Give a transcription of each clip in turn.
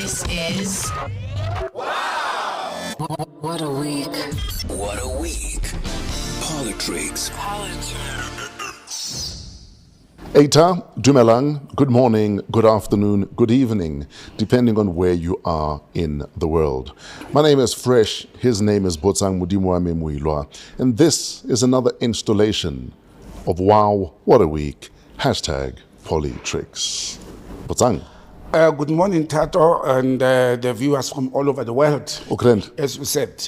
This is What a week. What a week. PoliTricks. Eita, Dumelang, good morning, good afternoon, good evening, depending on where you are in the world. My name is Fresh, his name is Botsang Modimowame Moiloa, and this is another installation of Wow, What a Week, #PoliTricks. Botsang. Good morning, Tato, and the viewers from all over the world. Ukrent. As you said,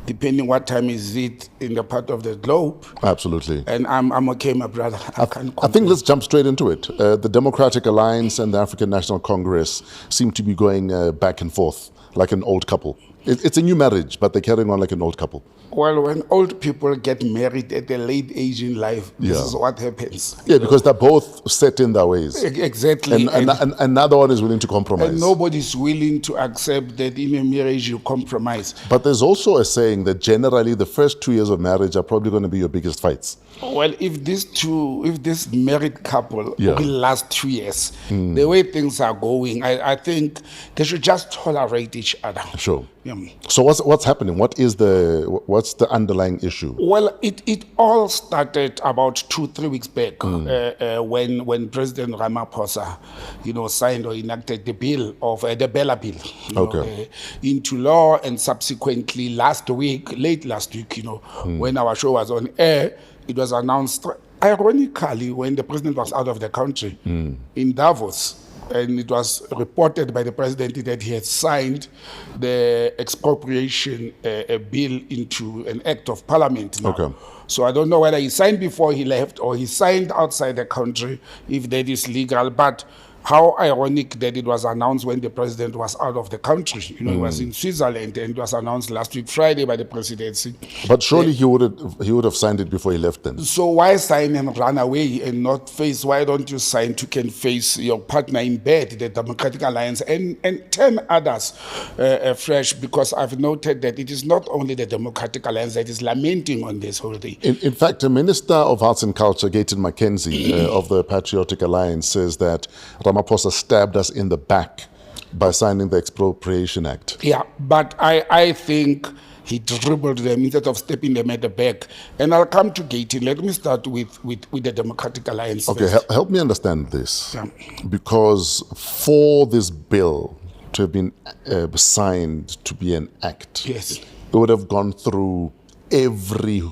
depending what time is it in the part of the globe. Absolutely. And I'm okay, my brother. I think let's jump straight into it. The Democratic Alliance and the African National Congress seem to be going back and forth like an old couple. It's a new marriage, but they're carrying on like an old couple. Well, when old people get married at a late age in life, this is what happens. Yeah, because they're both set in their ways. Exactly. And another one is willing to compromise. And nobody's willing to accept that in a marriage you compromise. But there's also a saying that generally the first 2 years of marriage are probably going to be your biggest fights. Well, if this married couple will last 2 years, the way things are going, I think they should just tolerate each other. Sure. Yeah. So what's happening? What's the underlying issue? Well, it all started about 2-3 weeks back when President Ramaphosa, signed or enacted the bill of the Bella bill into law, and subsequently late last week, when our show was on air, it was announced, ironically, when the president was out of the country in Davos. And it was reported by the president that he had signed the expropriation bill into an act of parliament now. Okay. So I don't know whether he signed before he left or he signed outside the country, if that is legal. But how ironic that it was announced when the president was out of the country. He was in Switzerland, and it was announced last week Friday by the presidency. But surely he would have signed it before he left then. So why sign and run away and not face? Why don't you sign to can face your partner in bed, the Democratic Alliance, and 10 others fresh? Because I've noted that it is not only the Democratic Alliance that is lamenting on this whole thing. In fact, the Minister of Arts and Culture, Gayton McKenzie, of the Patriotic Alliance, says that Ramaphosa stabbed us in the back by signing the Expropriation Act. Yeah, but I think he dribbled them instead of stepping them at the back. And I'll come to Gayton. Let me start with the Democratic Alliance. Okay, help me understand this. Yeah. Because for this bill to have been signed to be an act, yes, it would have gone through every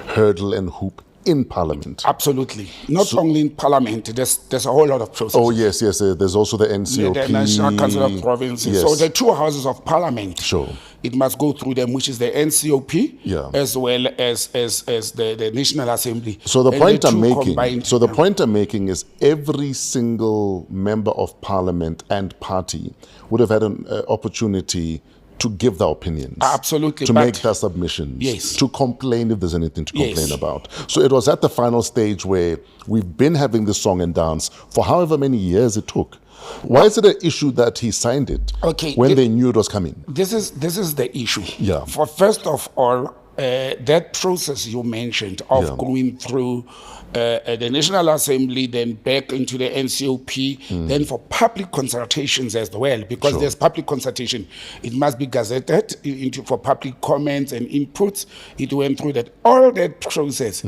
hurdle and hoop in Parliament. Absolutely. Not only in Parliament, there's a whole lot of processes. Oh, yes. There's also the NCOP. The National Council of Provinces. Yes. So the two houses of Parliament. Sure. It must go through them, which is the NCOP, as well as the National Assembly. So the point I'm making is every single member of Parliament and party would have had an opportunity to give their opinions. Absolutely. To make their submissions. Yes. To complain if there's anything to complain about. So it was at the final stage where we've been having this song and dance for however many years it took. Why is it an issue that he signed it when they knew it was coming? This is the issue. Yeah. For first of all, that process you mentioned of going through the National Assembly, then back into the NCOP, then for public consultations as well, because there's public consultation. It must be gazetted for public comments and inputs. It went through that. All that process,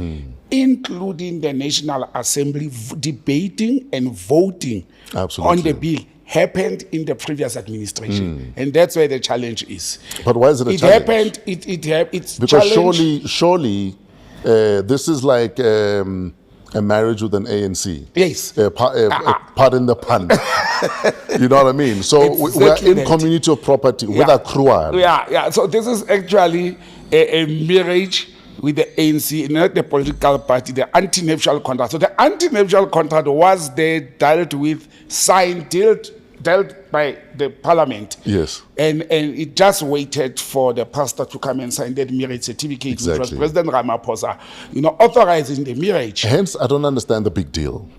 including the National Assembly debating and voting on the bill, happened in the previous administration, and that's where the challenge is. But why is it a challenge? It's because surely this is like a marriage with an ANC. Yes. Pardon the pun. You know what I mean? So we're in community of property with a cruel. Yeah. So this is actually a marriage with the ANC, not the political party, the anti-nuptial contract. So the anti-nuptial contract was there, dealt with, signed, dealt by the parliament. Yes. And it just waited for the pastor to come and sign that marriage certificate, which was President Ramaphosa, authorizing the marriage. Hence, I don't understand the big deal.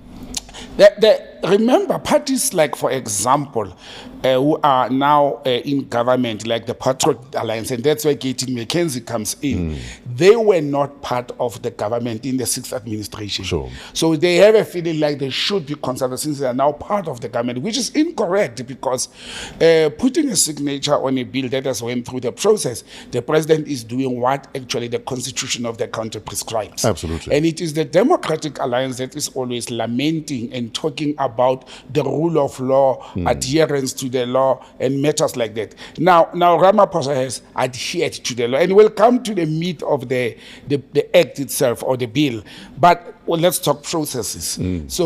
remember, parties like, for example, who are now in government, like the PoliTricks Alliance, and that's where Gating McKenzie comes in, they were not part of the government in the sixth administration. Sure. So they have a feeling like they should be consulted since they are now part of the government, which is incorrect, because putting a signature on a bill that has went through the process, the president is doing what actually the constitution of the country prescribes. Absolutely. And it is the Democratic Alliance that is always lamenting and talking about the rule of law, adherence to the law, and matters like that. Now Ramaphosa has adhered to the law, and we'll come to the meat of the act itself or the bill. But let's talk processes. They say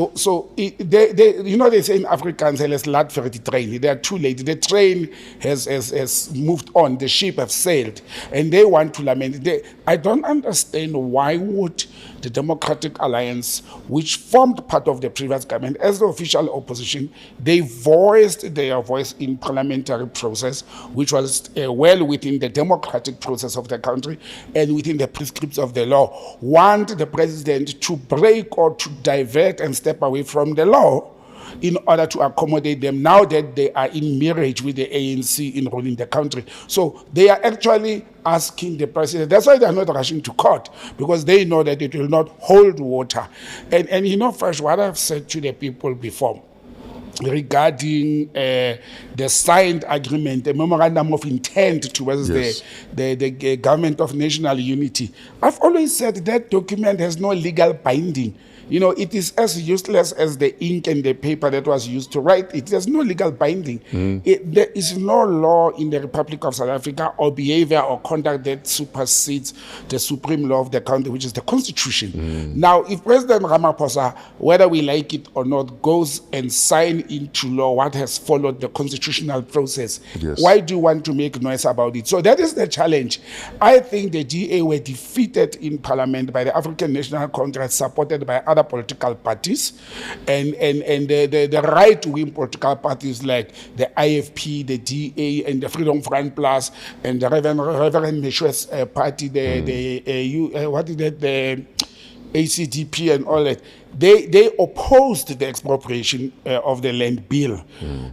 in Afrikaans, let's laat vir die train. They are too late. The train has moved on. The ship have sailed, and they want to lament. I don't understand why would the Democratic Alliance, which formed part of the previous government as the official opposition, they voiced their voice in parliamentary process, which was well within the democratic process of the country and within the prescripts of the law, want the president to break or to divert and step away from the law in order to accommodate them now that they are in marriage with the ANC in ruling the country. So they are actually asking the president. That's why they are not rushing to court, because they know that it will not hold water. And first, what I've said to the people before regarding the signed agreement, the memorandum of intent towards the government of national unity, I've always said that document has no legal binding. It is as useless as the ink and the paper that was used to write it. There's no legal binding. There is no law in the Republic of South Africa or behavior or conduct that supersedes the supreme law of the country, which is the Constitution. Now, if President Ramaphosa, whether we like it or not, goes and sign into law what has followed the constitutional process, why do you want to make noise about it? So that is the challenge. I think the DA were defeated in Parliament by the African National Congress, supported by other political parties, and the right-wing political parties like the IFP, the DA, and the Freedom Front Plus, and the Reverend Meshua's party, the ANC-DA and all that. They opposed the expropriation of the land bill,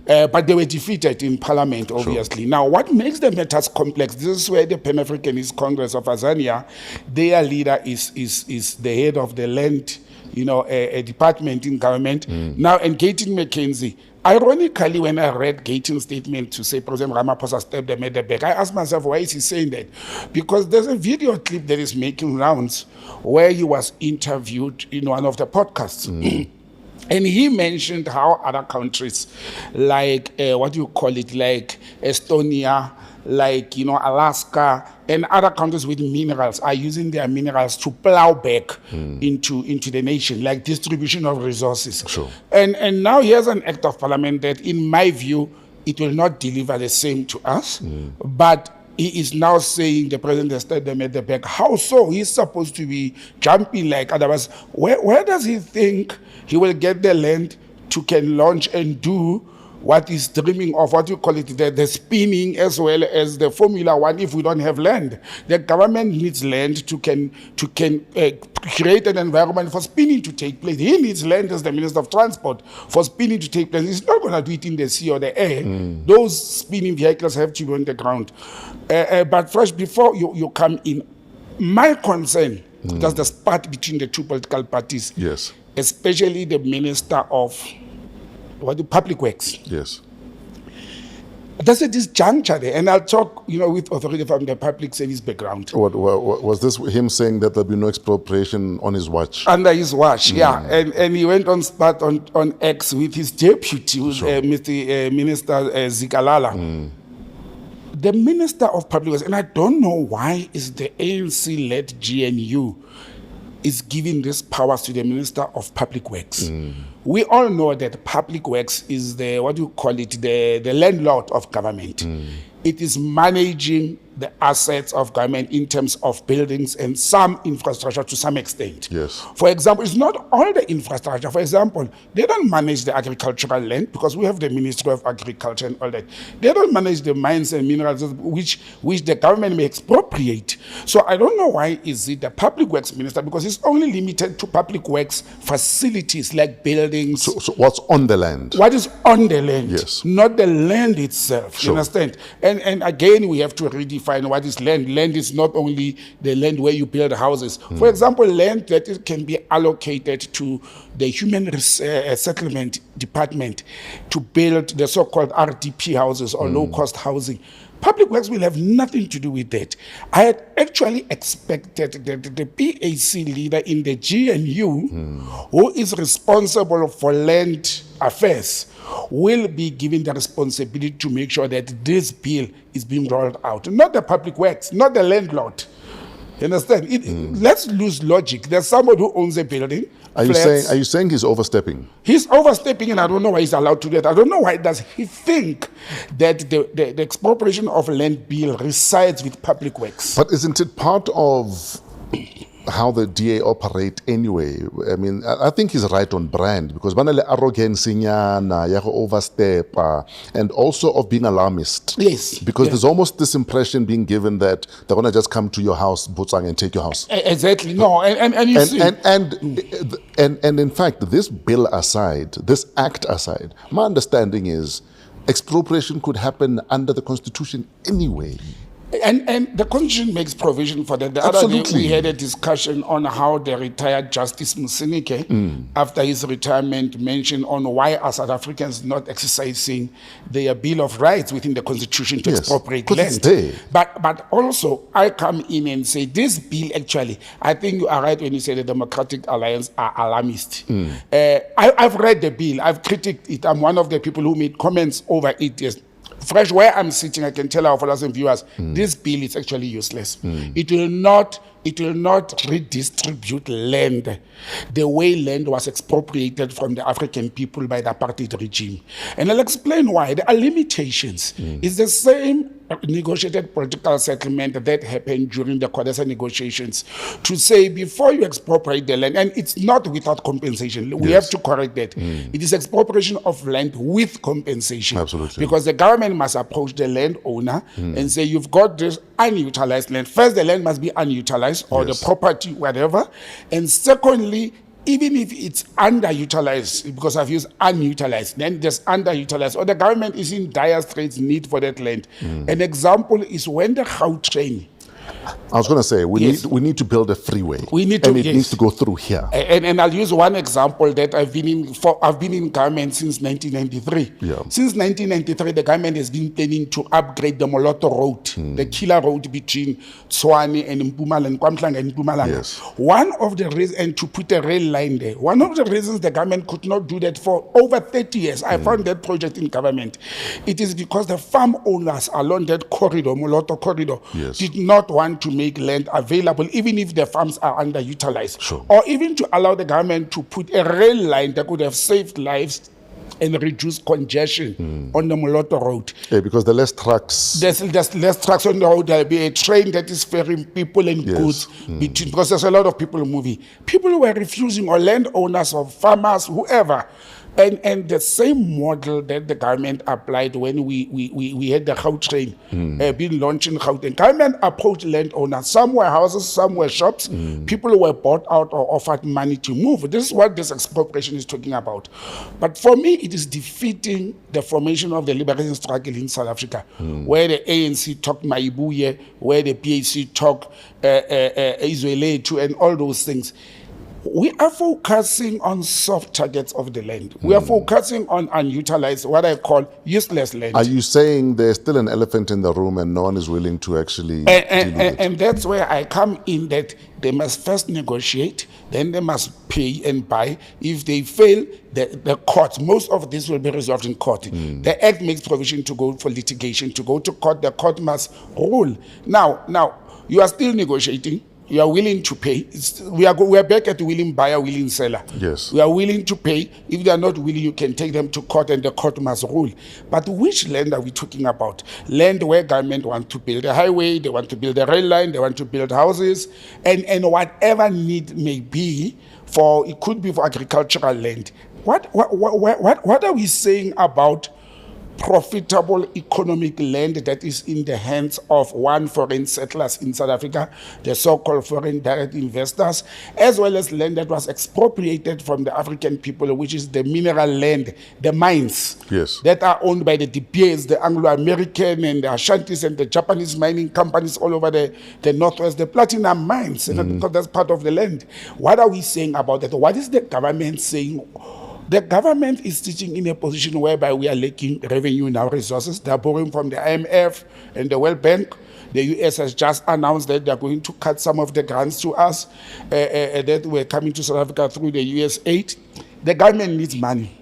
but they were defeated in Parliament, obviously. Now, what makes the matters complex, this is where the Pan-Africanist Congress of Azania, their leader is the head of the land a department in government. Now, and Gating McKenzie, ironically, when I read Gating's statement to say President Ramaphosa stabbed them at the back, I asked myself, why is he saying that? Because there's a video clip that is making rounds where he was interviewed in one of the podcasts. And he mentioned how other countries like, like Estonia, like, Alaska, and other countries with minerals are using their minerals to plow back into the nation, like distribution of resources. And now here's an act of parliament that, in my view, it will not deliver the same to us, but he is now saying the president has stabbed them at the back. How so? He's supposed to be jumping like others. Where does he think he will get the land to can launch and do what is dreaming of, what you call it, the spinning as well as the Formula One if we don't have land? The government needs land to create an environment for spinning to take place. He needs land as the Minister of Transport for spinning to take place. He's not going to do it in the sea or the air. Those spinning vehicles have to be on the ground. But first, before you come in, my concern is the spat between the two political parties, especially the Minister of Public Works. There's a disjuncture there, and I'll talk, with authority from the public service background. What was this him saying that there'll be no expropriation on his watch? Under his watch, and he went on spat on X with his deputy, Mr. Minister Zikalala. The Minister of Public Works, and I don't know why is the ANC-led GNU is giving these powers to the Minister of Public Works. We all know that Public Works is the landlord of government. It is managing the assets of government in terms of buildings and some infrastructure to some extent. For example, it's not all the infrastructure. For example, they don't manage the agricultural land because we have the Ministry of Agriculture and all that. They don't manage the mines and minerals which the government may expropriate. So I don't know why is it the Public Works Minister, because it's only limited to public works facilities like buildings buildings. So what's on the land? What is on the land, Yes. not the land itself. Sure. You understand? And again, we have to redefine what is land. Land is not only the land where you build houses. For example, land that it can be allocated to the Human Settlement Department to build the so-called RDP houses or low-cost housing. Public Works will have nothing to do with that. I had actually expected that the PAC leader in the GNU, who is responsible for land affairs, will be given the responsibility to make sure that this bill is being rolled out. Not the Public Works, not the landlord. You understand? Let's lose logic. There's somebody who owns a building. Are you saying he's overstepping? He's overstepping, and I don't know why he's allowed to do that. I don't know why does he think that the expropriation of land bill resides with Public Works. But isn't it part of how the DA operate anyway? I mean, I think he's right on brand because banale arrogance nyana, ya go overstep, and also of being alarmist. Yes. Because there's almost this impression being given that they're gonna just come to your house, Botsang, and take your house. Exactly. No, and you see. And in fact, this bill aside, this act aside, my understanding is expropriation could happen under the Constitution anyway. And the Constitution makes provision for that. The other day we had a discussion on how the retired Justice Musinike, after his retirement, mentioned on why are South Africans not exercising their Bill of Rights within the Constitution to expropriate land. But also, I come in and say, this bill actually, I think you are right when you say the Democratic Alliance are alarmist. I've read the bill, I've critiqued it. I'm one of the people who made comments over it. Yes. Fresh, where I'm sitting, I can tell our followers and viewers, this bill is actually useless. It will not redistribute land the way land was expropriated from the African people by the apartheid regime. And I'll explain why. There are limitations. It's the same negotiated political settlement that happened during the CODESA negotiations to say before you expropriate the land, and it's not without compensation. We have to correct that. It is expropriation of land with compensation. Absolutely. Because the government must approach the landowner and say, you've got this unutilized land. First, the land must be unutilized or the property, whatever. And secondly, even if it's underutilized, because I've used unutilized, then there's underutilized, or the government is in dire straits need for that land. An example is when the Gautrain. I was going to say, we need to build a freeway. We need to, and it needs to go through here. And I'll use one example that I've been in government since 1993. Since 1993, the government has been planning to upgrade the Moloto Road, the killer road between Tshwane and Mpumalanga, Kwamhlanga and Mpumalanga. One of the reasons, and to put a rail line there, one of the reasons the government could not do that for over 30 years, I found that project in government, it is because the farm owners along that corridor, Moloto corridor, did not want to make land available, even if the farms are underutilized, or even to allow the government to put a rail line that could have saved lives and reduce congestion on the Moloto Road. Because the less trucks. There's less trucks on the road. There'll be a train that is ferrying people and goods between, because there's a lot of people moving. People were refusing, or landowners or farmers, whoever. And the same model that the government applied when we had the Gautrain being launched in Gauteng. Government approached landowners. Some were houses, some were shops. People were bought out or offered money to move. This is what this expropriation is talking about. But for me, it is defeating the formation of the liberation struggle in South Africa, where the ANC talked Maibuye, where the PAC talked Izweletu and all those things. We are focusing on soft targets of the land. We are focusing on unutilized, what I call useless land. Are you saying there's still an elephant in the room and no one is willing to actually deal with it? And that's where I come in, that they must first negotiate, then they must pay and buy. If they fail, the court, most of this will be resolved in court. The Act makes provision to go for litigation, to go to court. The court must rule. Now, you are still negotiating. You are willing to pay. We are back at willing buyer, willing seller. Yes. We are willing to pay. If they are not willing, you can take them to court and the court must rule. But which land are we talking about? Land where government want to build a highway, they want to build a rail line, they want to build houses, and whatever need may be for, it could be for agricultural land. What are we saying about profitable economic land that is in the hands of one foreign settlers in South Africa, the so-called foreign direct investors, as well as land that was expropriated from the African people, which is the mineral land, the mines that are owned by the DPAs, the Anglo-American and the Ashantis and the Japanese mining companies all over the Northwest, the platinum mines, because that's part of the land. What are we saying about that? What is the government saying? The government is sitting in a position whereby we are lacking revenue in our resources. They are borrowing from the IMF and the World Bank. The US has just announced that they are going to cut some of the grants to us that were coming to South Africa through the US aid. The government needs money.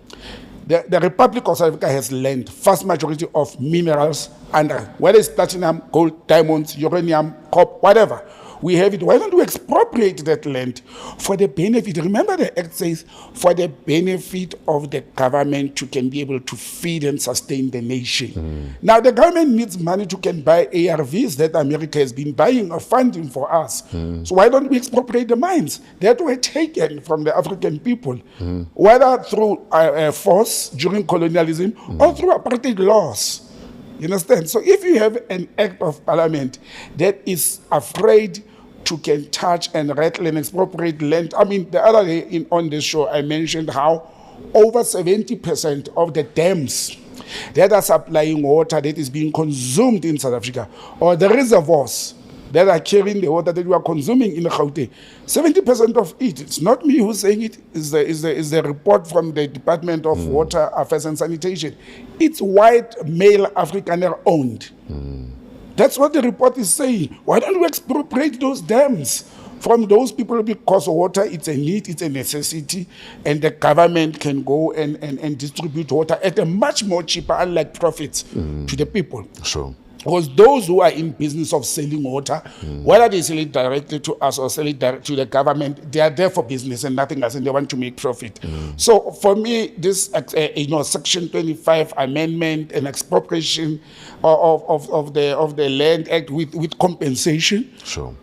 The Republic of South Africa has land, vast majority of minerals, and whether it's platinum, gold, diamonds, uranium, copper, whatever. We have it. Why don't we expropriate that land for the benefit? Remember, the Act says for the benefit of the government to can be able to feed and sustain the nation. Now, the government needs money to can buy ARVs that America has been buying or funding for us. So why don't we expropriate the mines that were taken from the African people, whether through force during colonialism or through apartheid laws? You understand? So if you have an act of parliament that is afraid to can touch and rattle and expropriate land. I mean, the other day on this show, I mentioned how over 70% of the dams that are supplying water that is being consumed in South Africa, or the reservoirs that are carrying the water that we are consuming in Gauteng, 70% of it, it's not me who's saying it, is the report from the Department of Water Affairs and Sanitation. It's white, male Afrikaner owned. That's what the report is saying. Why don't we expropriate those dams from those people? Because water, it's a need, it's a necessity, and the government can go and distribute water at a much more cheaper, unlike profits to the people. Sure. Because those who are in business of selling water, whether they sell it directly to us or sell it direct to the government, they are there for business and nothing else, and they want to make profit. So for me, this Section 25 amendment and expropriation of the Land Act with compensation. Sure.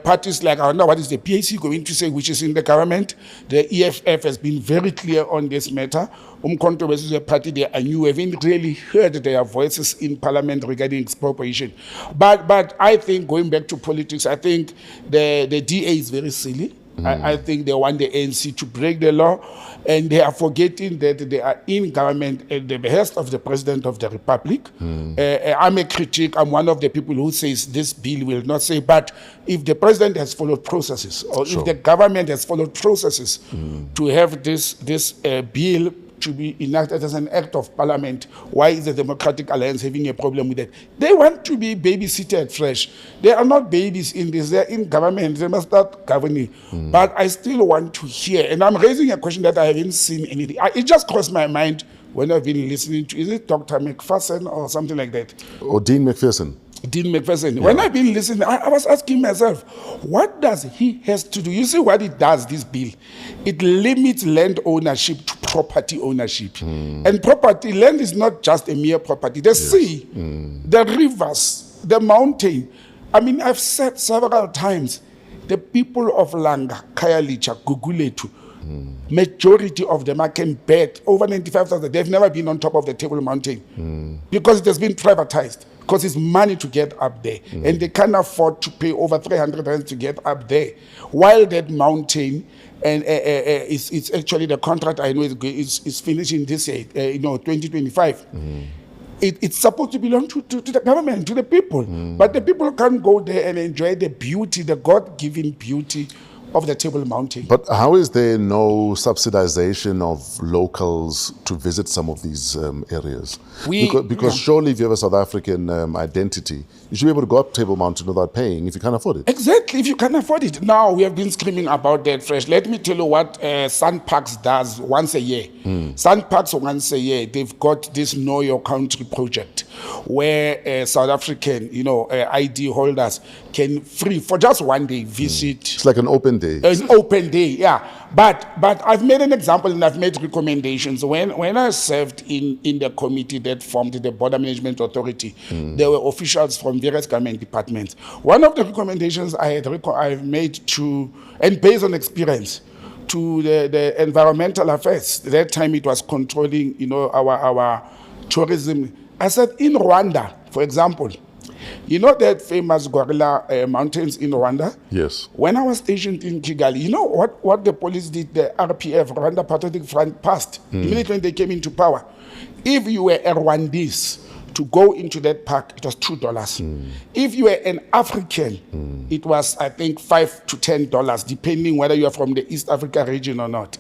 Parties like, I don't know what is the PAC going to say, which is in the government. The EFF has been very clear on this matter. Umkhonto is a party there, and you haven't really heard their voices in parliament regarding expropriation. But I think, going back to politics, I think the DA is very silly. I think they want the ANC to break the law, and they are forgetting that they are in government at the behest of the President of the Republic. I'm a critic. I'm one of the people who says this bill will not say, but if the President has followed processes, or if the government has followed processes to have this bill to be enacted as an act of parliament, why is the Democratic Alliance having a problem with that? They want to be babysitted fresh. They are not babies in this. They're in government. They must start governing. But I still want to hear, and I'm raising a question that I haven't seen anything. It just crossed my mind when I've been listening to, is it Dr. McPherson or something like that? Or Dean McPherson. Dean McPherson. Yeah. When I've been listening, I was asking myself, what does he has to do? You see what it does, this bill? It limits land ownership to property ownership. And property, land is not just a mere property. The sea, the rivers, the mountain. I mean, I've said several times, the people of Langa, Khayelitsha, Gugulethu, majority of them, I can bet, over 95,000, they've never been on top of the Table Mountain because it has been privatized. Because it's money to get up there, and they can't afford to pay over 300 rand to get up there. While that mountain, and it's actually the contract I know is finishing this year, 2025. It's supposed to belong to the government, to the people, but the people can't go there and enjoy the beauty, the God-given beauty of the Table Mountain. But how is there no subsidization of locals to visit some of these areas? Because surely if you have a South African identity, you should be able to go up Table Mountain without paying if you can't afford it. Exactly, if you can't afford it. Now, we have been screaming about that fresh. Let me tell you what SANParks does once a year. SANParks once a year, they've got this Know Your Country project where South African, ID holders can free, for just one day, visit. It's like an open day. It's an open day, yeah. But I've made an example and I've made recommendations. When I served in the committee that formed the Border Management Authority, there were officials from various government departments. One of the recommendations I've made to, and based on experience, to the environmental affairs. That time it was controlling, our tourism. I said in Rwanda, for example, you know that famous gorilla mountains in Rwanda? Yes. When I was stationed in Kigali, you know what the police did, the RPF, Rwanda Patriotic Front, passed immediately when they came into power. If you were a Rwandese to go into that park, it was $2. If you were an African, it was, I think, $5 to $10, depending whether you are from the East Africa region or not.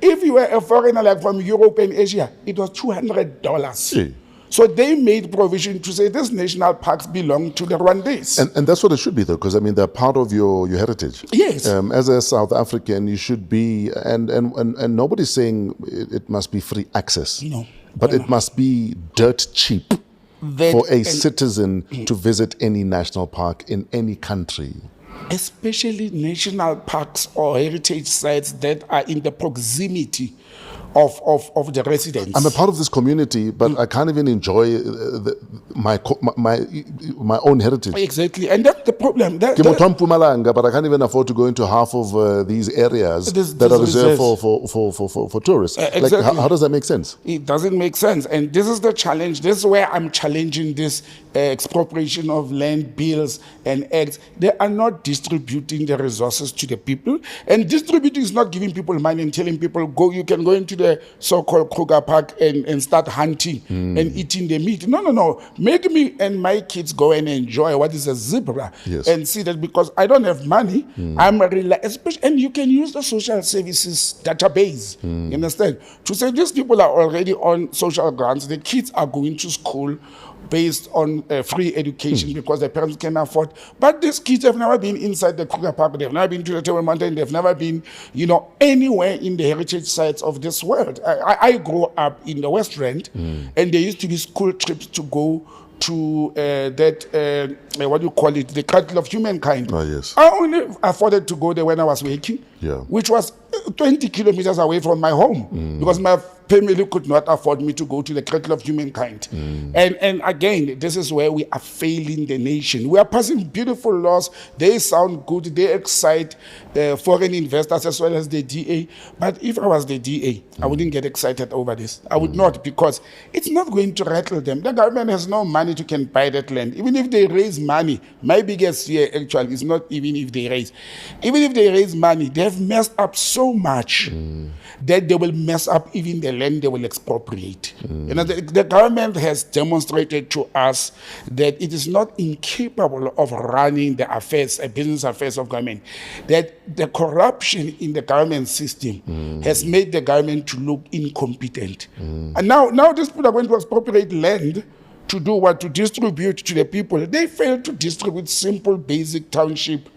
If you were a foreigner like from Europe and Asia, it was $200. So they made provision to say these national parks belong to the Rwandese. And that's what it should be, though, because, I mean, they're part of your heritage. Yes. As a South African, you should be, and nobody's saying it must be free access. No. But it must be dirt cheap for a citizen to visit any national park in any country. Especially national parks or heritage sites that are in the proximity of the residents. I'm a part of this community, but I can't even enjoy my own heritage. Exactly, and that's the problem. But I can't even afford to go into half of these areas that are reserved for tourists. Exactly. Like, how does that make sense? It doesn't make sense, and this is the challenge. This is where I'm challenging this expropriation of land bills and acts. They are not distributing the resources to the people, and distributing is not giving people money and telling people, you can go into the so-called Kruger Park and start hunting and eating the meat. No. Make me and my kids go and enjoy what is a zebra and see that, because I don't have money. I'm especially, and you can use the social services database. You understand? To say these people are already on social grants. The kids are going to school based on free education because their parents can afford. But these kids have never been inside the Kruger Park. They've never been to the Table Mountain. They've never been, anywhere in the heritage sites of this world. I grew up in the West Rand, and there used to be school trips to go to the cradle of humankind. Oh, yes. I only afforded to go there when I was working, which was 20 kilometers away from my home, because my family could not afford me to go to the cradle of humankind. And again, this is where we are failing the nation. We are passing beautiful laws. They sound good. They excite foreign investors as well as the DA. But if I was the DA, I wouldn't get excited over this. I would not, because it's not going to rattle them. The government has no money to can buy that land. Even if they raise money, my biggest fear actually is not even if they raise. Even if they raise money, they have messed up so much that they will mess up even the land they will expropriate. The government has demonstrated to us that it is not incapable of running the affairs, business affairs of government. That the corruption in the government system has made the government to look incompetent. And now these people are going to expropriate land to do what? To distribute to the people. They failed to distribute simple, basic township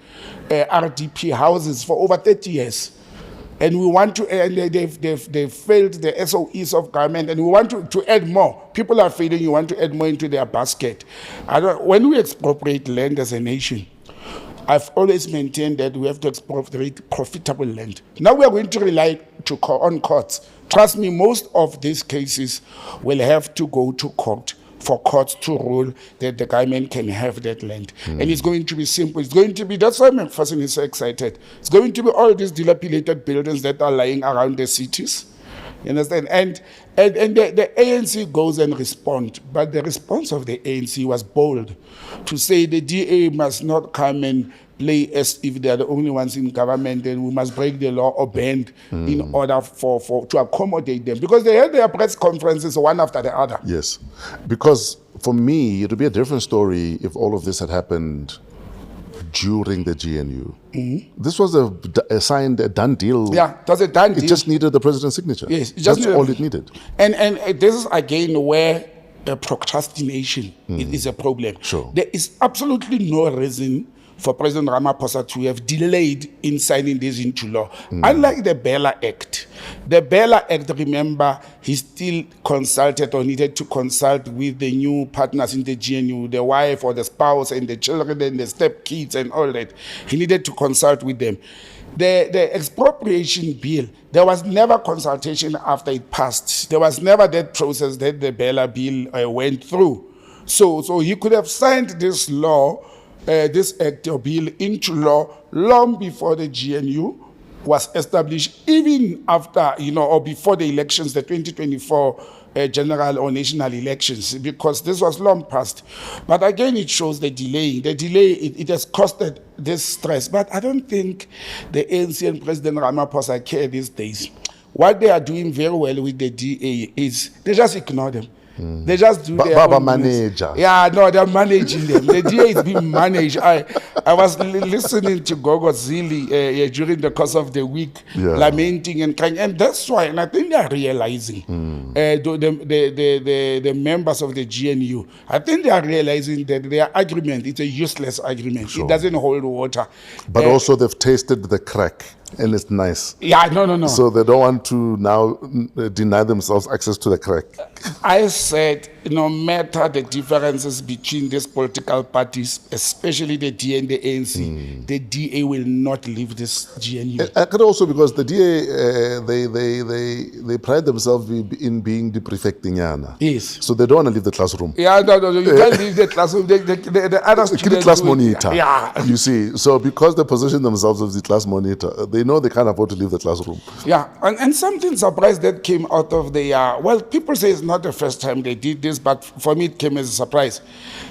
RDP houses for over 30 years. And we want to, and they've failed the SOEs of government, and we want to add more. People are failing, you want to add more into their basket. When we expropriate land as a nation, I've always maintained that we have to expropriate profitable land. Now we are going to rely on courts. Trust me, most of these cases will have to go to court for courts to rule that the government can have that land. And it's going to be simple. It's going to be, that's why McPherson is so excited. It's going to be all these dilapidated buildings that are lying around the cities. You understand? And the ANC goes and responds. But the response of the ANC was bold, to say the DA must not come and play as if they are the only ones in government, and we must break the law or bend in order to accommodate them. Because they had their press conferences one after the other. Yes. Because for me, it would be a different story if all of this had happened during the GNU. This was a done deal. Yeah, it was a done deal. It just needed the president's signature. Yes, that's all it needed. And this is again where procrastination is a problem. Sure. There is absolutely no reason for President Ramaphosa to have delayed in signing this into law. Unlike the Bella Act. The Bella Act, remember, he still consulted or needed to consult with the new partners in the GNU, the wife or the spouse and the children and the stepkids and all that. He needed to consult with them. The expropriation bill, there was never consultation after it passed. There was never that process that the Bella bill went through. So he could have signed this law, this act or bill into law long before the GNU was established, even after, or before the elections, the 2024 general or national elections, because this was long past. But again, it shows the delay. The delay, it has costed this stress. But I don't think the ANC and President Ramaphosa care these days. What they are doing very well with the DA is they just ignore them. They just do their Baba own manager. Yeah, no, they're managing them. The DA is being managed. I was listening to Gogo Zili during the course of the week, lamenting and crying, and that's why. And I think they are realizing the members of the GNU. I think they are realizing that their argument is a useless argument. It doesn't hold water. But also they've tasted the crack. And it's nice. Yeah, no. So they don't want to now deny themselves access to the crack. I said, no matter the differences between these political parties, especially the DA and the ANC, the DA will not leave this GNU. And also because the DA, they pride themselves in being the prefecting. Yes. So they don't want to leave the classroom. Yeah, no, you can't leave the classroom. The other students class monitor. Yeah. You see, so because they position themselves as the class monitor, they know they can't afford to leave the classroom. Yeah, and something surprise that came out of the, well, people say it's not the first time they did this, but for me it came as a surprise.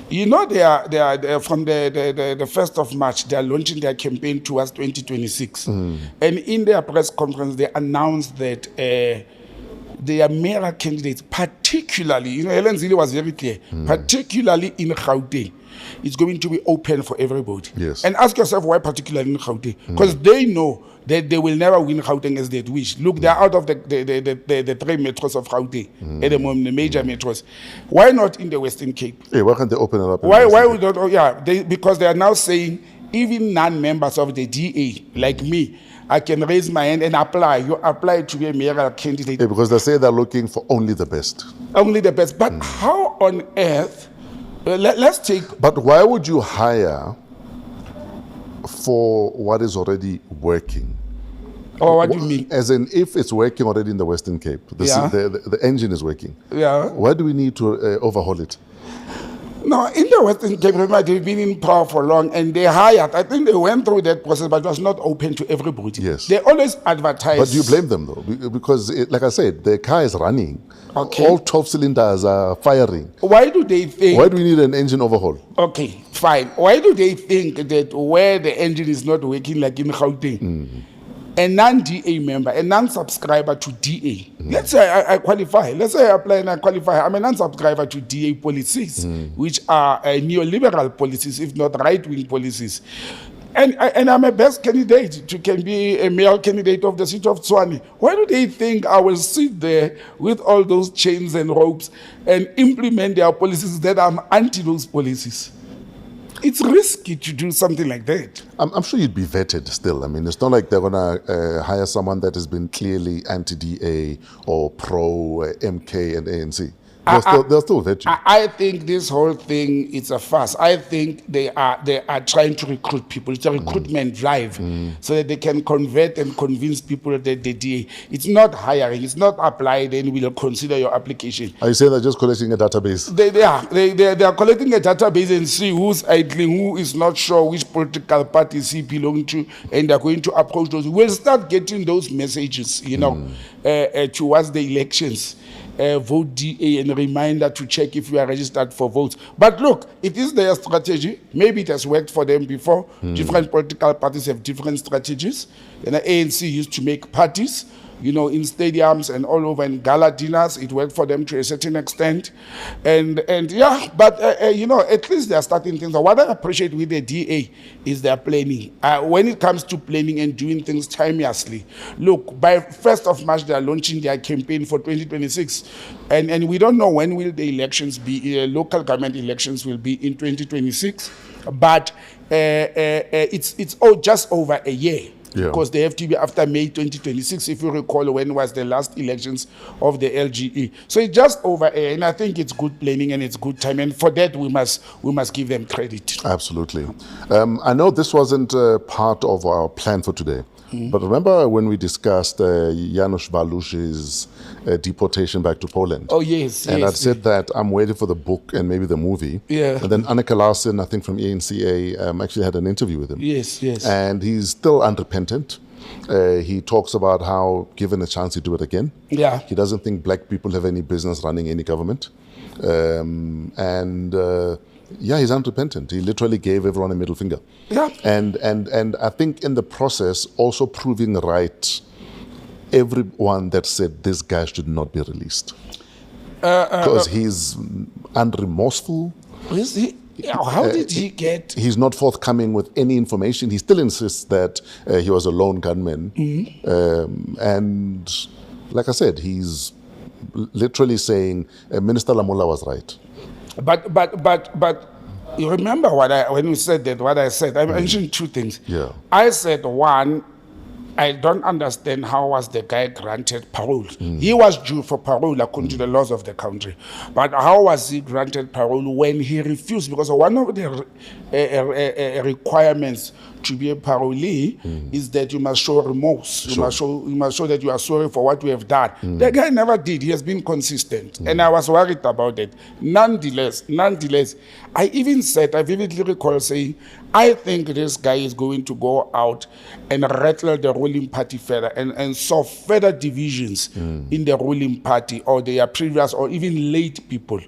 You know, they are from the 1st of March, they are launching their campaign towards 2026. And in their press conference, they announced that their mayoral candidates, particularly, Helen Zille was very clear, particularly in Gauteng, it's going to be open for everybody. Yes. And ask yourself why particularly in Gauteng. Because they know that they will never win Gauteng as they wish. Look, they're out of the 3 metros of Gauteng, at the moment, the major metros. Why not in the Western Cape? Hey, why can't they open it up? Why would not? Oh, yeah, because they are now saying even non-members of the DA, like me, I can raise my hand and apply. You apply to be a mayoral candidate. Yeah, because they say they're looking for only the best. Only the best. But how on earth? Let's take. But why would you hire for what is already working? Oh, what do you mean? As in, if it's working already in the Western Cape, the engine is working. Yeah. Why do we need to overhaul it? No, in the Western Cape, remember, they've been in power for long, and they hired. I think they went through that process, but it was not open to everybody. Yes. They always advertise. But do you blame them, though? Because, like I said, the car is running. Okay. All 12 cylinders are firing. Why do they think... Why do we need an engine overhaul? Okay, fine. Why do they think that where the engine is not working, like in Gauteng, a non-DA member, a non-subscriber to DA, let's say I qualify, let's say I apply and I qualify, I'm a non-subscriber to DA policies, which are neoliberal policies, if not right-wing policies. And I'm a best candidate can be a male candidate of the city of Tshwane. Why do they think I will sit there with all those chains and ropes and implement their policies that I'm anti those policies? It's risky to do something like that. I'm sure you'd be vetted still. I mean, it's not like they're going to hire someone that has been clearly anti-DA or pro-MK and ANC. They'll still vet you. I think this whole thing is a farce. I think they are trying to recruit people. It's a recruitment drive so that they can convert and convince people that the DA. It's not hiring. It's not apply. Then we'll consider your application. Are you saying they're just collecting a database? They are collecting a database and see who's idling, who is not sure which political parties he belongs to, and they're going to approach those. We'll start getting those messages, towards the elections. Vote DA and a reminder to check if you are registered for votes. But look, it is their strategy. Maybe it has worked for them before. Different political parties have different strategies. And the ANC used to make parties, in stadiums and all over, in gala dinners. It worked for them to a certain extent. And yeah, but, at least they are starting things. What I appreciate with the DA is their planning. When it comes to planning and doing things timeously, look, by 1st of March, they are launching their campaign for 2026. And we don't know when will the elections be. Local government elections will be in 2026. But it's just over a year. Yeah. Because they have to be after May 2026, if you recall when was the last elections of the LGE. So it's just over a, and I think it's good planning and it's good time, and for that we must give them credit. Absolutely. I know this wasn't part of our plan for today, but remember when we discussed Janus Walus's deportation back to Poland? Oh, yes. And yes, I'd said that I'm waiting for the book and maybe the movie. Yeah. And then Anneke Larsen, I think from ANC-DA, actually had an interview with him. Yes. And he's still unrepentant. He talks about how, given a chance, he'd do it again. Yeah. He doesn't think black people have any business running any government. He's unrepentant. He literally gave everyone a middle finger. Yeah. And I think in the process, also proving right everyone that said this guy should not be released. Because he's unremorseful. Is he? How did he get? He's not forthcoming with any information. He still insists that he was a lone gunman. And like I said, he's literally saying Minister Lamola was right. But you remember when you said that, what I said? I mentioned two things. Yeah. I said, one, I don't understand how was the guy granted parole. He was due for parole according to the laws of the country. But how was he granted parole when he refused? Because one of the requirements to be a parolee is that you must show remorse. You must show that you are sorry for what you have done. The guy never did. He has been consistent. And I was worried about it. Nonetheless, I even said, I vividly recall saying, I think this guy is going to go out and rattle the ruling party further and solve further divisions in the ruling party or their previous or even late people.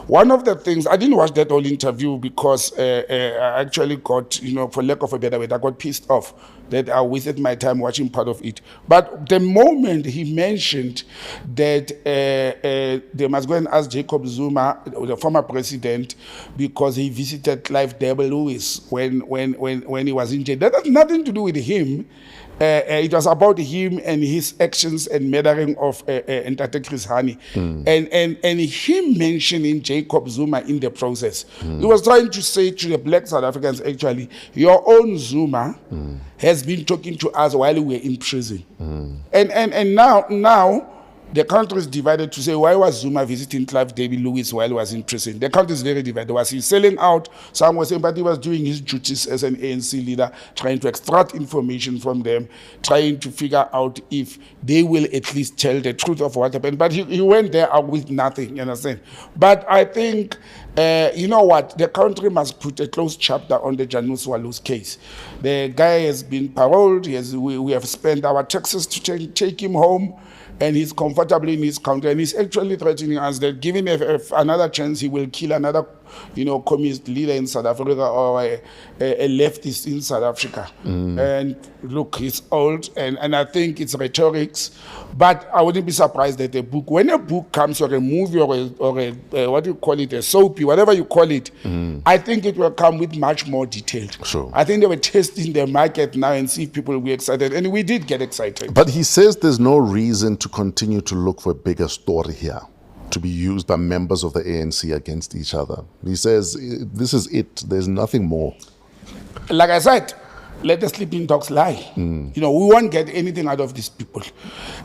One of the things, I didn't watch that whole interview because I actually got, for lack of a better word, I got pissed off that I wasted my time watching part of it. But the moment he mentioned that they must go and ask Jacob Zuma, the former president, because he visited Clive Devil Lewis when he was in jail. That has nothing to do with him. It was about him and his actions and murdering of Ntate Chris Hani. And him mentioning Jacob Zuma in the process. He was trying to say to the black South Africans, actually, your own Zuma has been talking to us while we were in prison. And now the country is divided to say, why was Zuma visiting Clive David Lewis while he was in prison? The country is very divided. Was he selling out? Some were saying, but he was doing his duties as an ANC leader, trying to extract information from them, trying to figure out if they will at least tell the truth of what happened. But he went there out with nothing, you understand? But I think, you know what, the country must put a closed chapter on the Janus Walus case. The guy has been paroled. We have spent our taxes to take him home. And he's comfortably in his country, and he's actually threatening us that given another chance, he will kill another, communist leader in South Africa or a leftist in South Africa. And look, he's old, and I think it's rhetorics, but I wouldn't be surprised that when a book comes or a movie or a what do you call it, a soapy, whatever you call it, I think it will come with much more detail. Sure. I think they were testing the market now and see if people will be excited, and we did get excited. But he says there's no reason to continue to look for a bigger story here to be used by members of the ANC against each other. He says this is it. There's nothing more. Like I said, let the sleeping dogs lie. We won't get anything out of these people.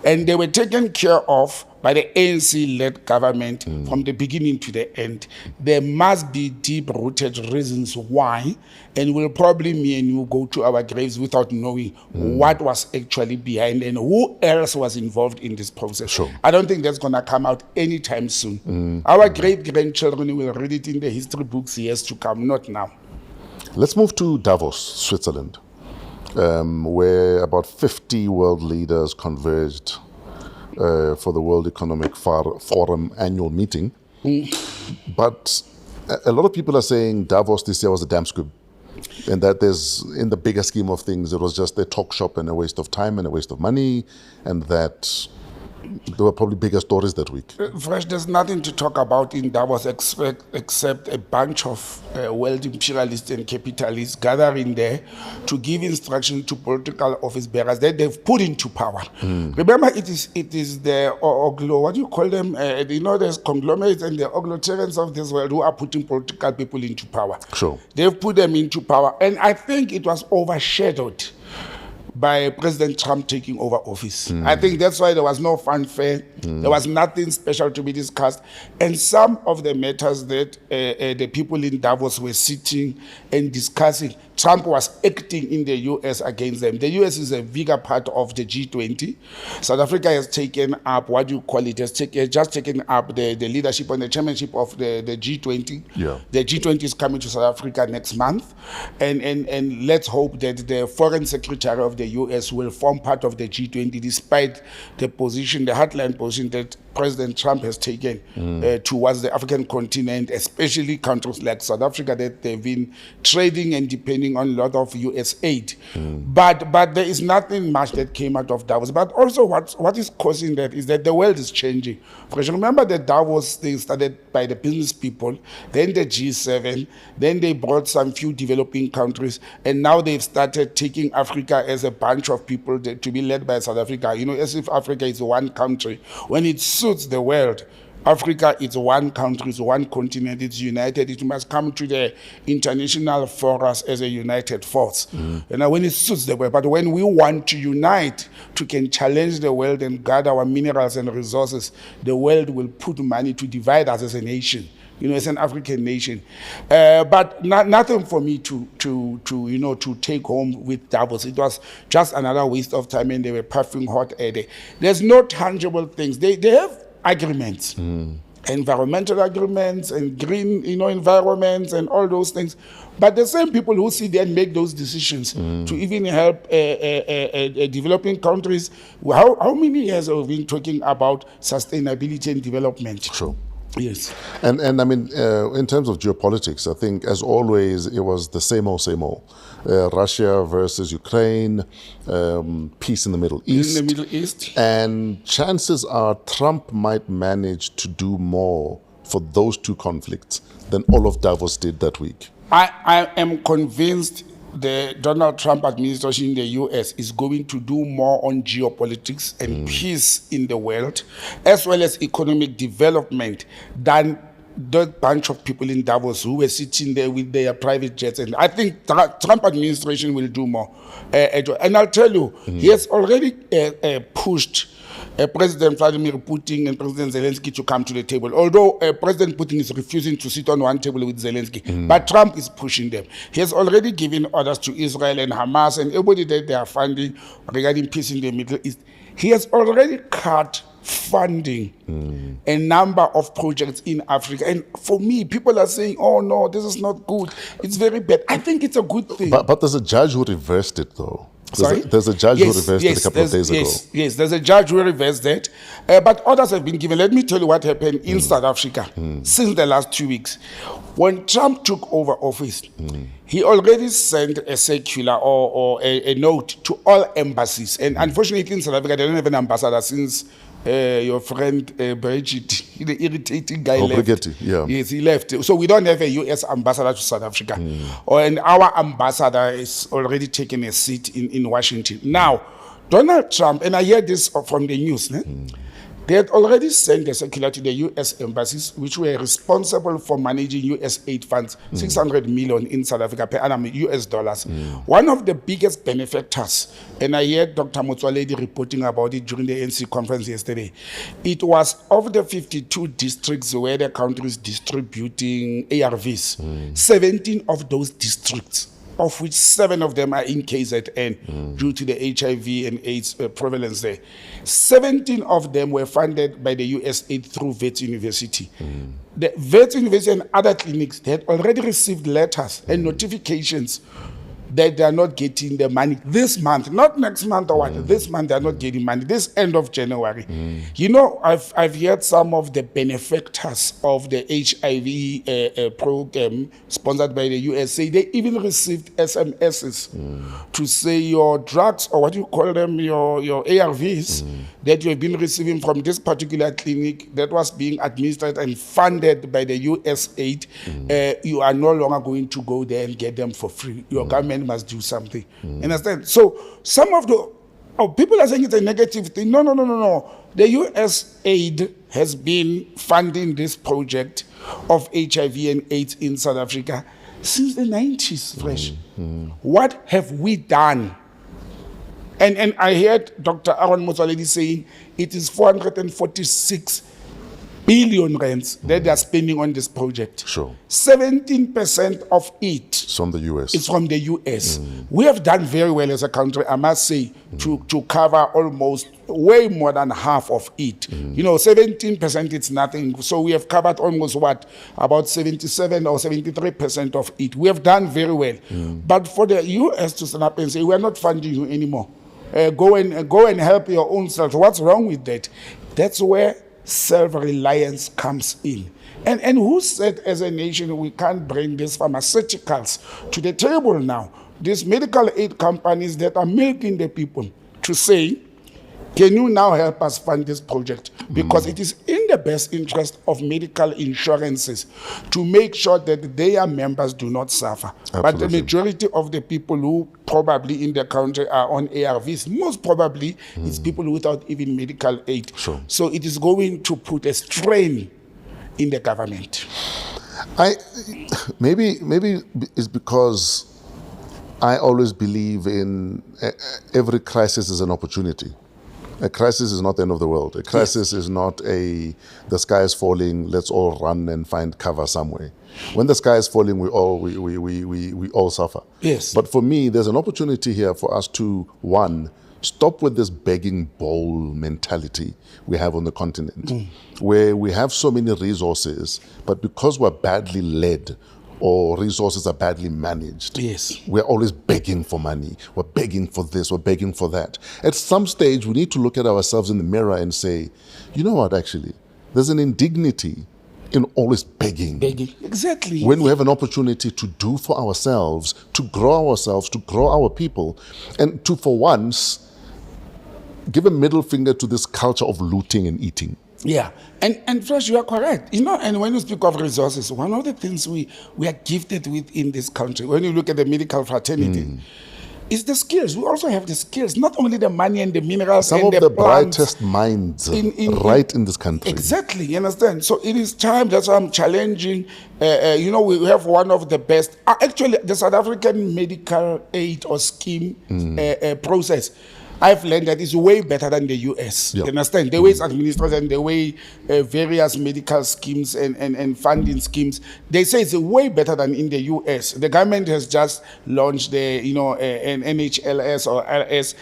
And they were taken care of by the ANC-led government from the beginning to the end. There must be deep-rooted reasons why, and we'll probably, me and you, go to our graves without knowing what was actually behind and who else was involved in this process. Sure. I don't think that's going to come out anytime soon. Our great-grandchildren will read it in the history books years to come, not now. Let's move to Davos, Switzerland, where about 50 world leaders converged for the World Economic Forum annual meeting. But a lot of people are saying Davos this year was a damn squib, and that there's, in the bigger scheme of things, it was just a talk shop and a waste of time and a waste of money, and that there were probably bigger stories that week. Fresh, there's nothing to talk about in Davos except a bunch of world imperialists and capitalists gathering there to give instruction to political office bearers that they've put into power. Remember, it is the what do you call them? There's conglomerates and the authoritarians of this world who are putting political people into power. Sure. They've put them into power, and I think it was overshadowed by President Trump taking over office. I think that's why there was no fanfare. There was nothing special to be discussed. And some of the matters that the people in Davos were sitting and discussing, Trump was acting in the U.S. against them. The U.S. is a bigger part of the G20. South Africa has taken up, what do you call it, has just taken up the leadership and the chairmanship of the G20. Yeah. The G20 is coming to South Africa next month. And let's hope that the foreign secretary of the US will form part of the G20, despite the position, the hardline position that President Trump has taken towards the African continent, especially countries like South Africa, that they've been trading and depending on a lot of US aid. But there is nothing much that came out of Davos. But also what is causing that is that the world is changing. Because remember that Davos, they started by the business people, then the G7, then they brought some few developing countries, and now they've started taking Africa as a bunch of people to be led by South Africa, as if Africa is one country. When it suits the world, Africa is one country, it's one continent, it's united. It must come to the international forums as a united force. When it suits the world. But when we want to unite, to can challenge the world and gather our minerals and resources, the world will put money to divide us as a nation. As an African nation. But nothing for me to take home with Davos. It was just another waste of time, and they were puffing hot air. There's no tangible things. They have agreements, environmental agreements and green, environments and all those things. But the same people who sit there and make those decisions to even help developing countries, how many years have we been talking about sustainability and development? Sure. Yes. And I mean, in terms of geopolitics, I think, as always, it was the same old, same old. Russia versus Ukraine, peace in the Middle East. In the Middle East. And chances are Trump might manage to do more for those two conflicts than all of Davos did that week. I am convinced the Donald Trump administration in the US is going to do more on geopolitics and peace in the world, as well as economic development, than that bunch of people in Davos who were sitting there with their private jets. And I think Trump administration will do more. And I'll tell you, he has already pushed President Vladimir Putin and President Zelensky to come to the table. Although President Putin is refusing to sit on one table with Zelensky, but Trump is pushing them. He has already given orders to Israel and Hamas and everybody that they are funding regarding peace in the Middle East. He has already cut funding a number of projects in Africa. And for me, people are saying, oh no, this is not good. It's very bad. I think it's a good thing. But there's a judge who reversed it, though. There's a judge who reversed it a couple of days ago. Yes, there's a judge who reversed that. But orders have been given. Let me tell you what happened in South Africa since the last 2 weeks. When Trump took over office, he already sent a circular or a note to all embassies. And unfortunately, in South Africa, they don't have an ambassador since your friend Bridget, the irritating guy, left. Yeah. Yes, he left. So we don't have a U.S. ambassador to South Africa. And our ambassador is already taken a seat in Washington. Now, Donald Trump, and I hear this from the news, they had already sent a circular to the U.S. embassies, which were responsible for managing U.S. aid funds, 600 million in South Africa per annum, US dollars. One of the biggest benefactors, and I heard Dr. Motsoaledi reporting about it during the ANC conference yesterday, it was of the 52 districts where the country is distributing ARVs, 17 of those districts, of which 7 of them are in KZN due to the HIV and AIDS prevalence there. 17 of them were funded by the US aid through Wits University. The Wits University and other clinics, they had already received letters and notifications that they are not getting the money this month, not next month or what. This month they are not getting money. This end of January. I've heard some of the benefactors of the HIV program sponsored by the US say they even received SMSs to say your drugs, or what you call them, your ARVs that you have been receiving from this particular clinic that was being administered and funded by the US aid, you are no longer going to go there and get them for free. Your government must do something. Understand? So some of the people are saying it's a negative thing. No. The US aid has been funding this project of HIV and AIDS in South Africa since the 90s, Fresh. What have we done? And I heard Dr. Aaron Motsoaledi saying it is 446 billion rands that they are spending on this project. Sure. 17% of it It's from the US. It's from the US. We have done very well as a country, I must say, to cover almost way more than half of it. 17% it's nothing. So we have covered almost about 77 or 73% of it. We have done very well. But for the US to stand up and say, we're not funding you anymore, Go and help your own self. What's wrong with that? That's where self-reliance comes in. And who said as a nation we can't bring these pharmaceuticals to the table now? These medical aid companies that are milking the people to say, can you now help us fund this project? Because it is in the best interest of medical insurances to make sure that their members do not suffer. Absolutely. But the majority of the people who probably in the country are on ARVs, most probably it's people without even medical aid. Sure. So it is going to put a strain in the government. Maybe it's because I always believe in every crisis is an opportunity. A crisis is not the end of the world. A crisis is not the sky is falling, let's all run and find cover somewhere. When the sky is falling, we all suffer. Yes. But for me, there's an opportunity here for us to, one, stop with this begging bowl mentality we have on the continent, where we have so many resources, but because we're badly led, or resources are badly managed. Yes. We're always begging for money. We're begging for this, we're begging for that. At some stage, we need to look at ourselves in the mirror and say, you know what, actually, there's an indignity in always begging. Begging, exactly. When we have an opportunity to do for ourselves, to grow our people, and to, for once, give a middle finger to this culture of looting and eating. Yeah, and Fresh, you are correct. You know, and when you speak of resources, one of the things we are gifted with in this country, when you look at the medical fraternity, is the skills. We also have the skills, not only the money and the minerals. Some and of the plants brightest minds in this country. Exactly, you understand? So it is time, that's why I'm challenging. You know, we have one of the best, actually, the South African medical aid or scheme process. I've learned that it's way better than the US. Yep. You understand? The way it's administered and the way various medical schemes and funding schemes, they say it's way better than in the US. The government has just launched an NHLS or LS.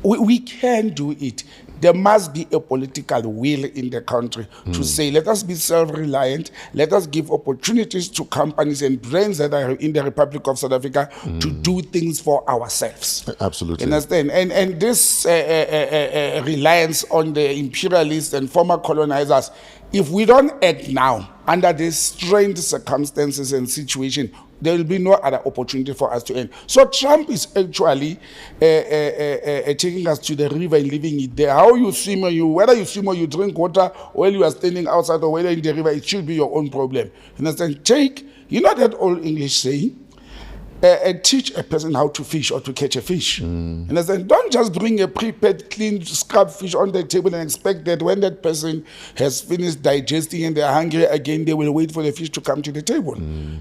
We can do it. There must be a political will in the country to say, let us be self-reliant, let us give opportunities to companies and brands that are in the Republic of South Africa to do things for ourselves. Absolutely. You understand? And this reliance on the imperialists and former colonizers, if we don't act now under these strained circumstances and situation, there will be no other opportunity for us to end. So Trump is actually taking us to the river and leaving it there. How you swim, whether you swim or you drink water, while you are standing outside or whether in the river, it should be your own problem. You understand? You know that old English saying, teach a person how to fish or to catch a fish. And I said, don't just bring a prepared, clean, scrubbed fish on the table and expect that when that person has finished digesting and they're hungry again, they will wait for the fish to come to the table.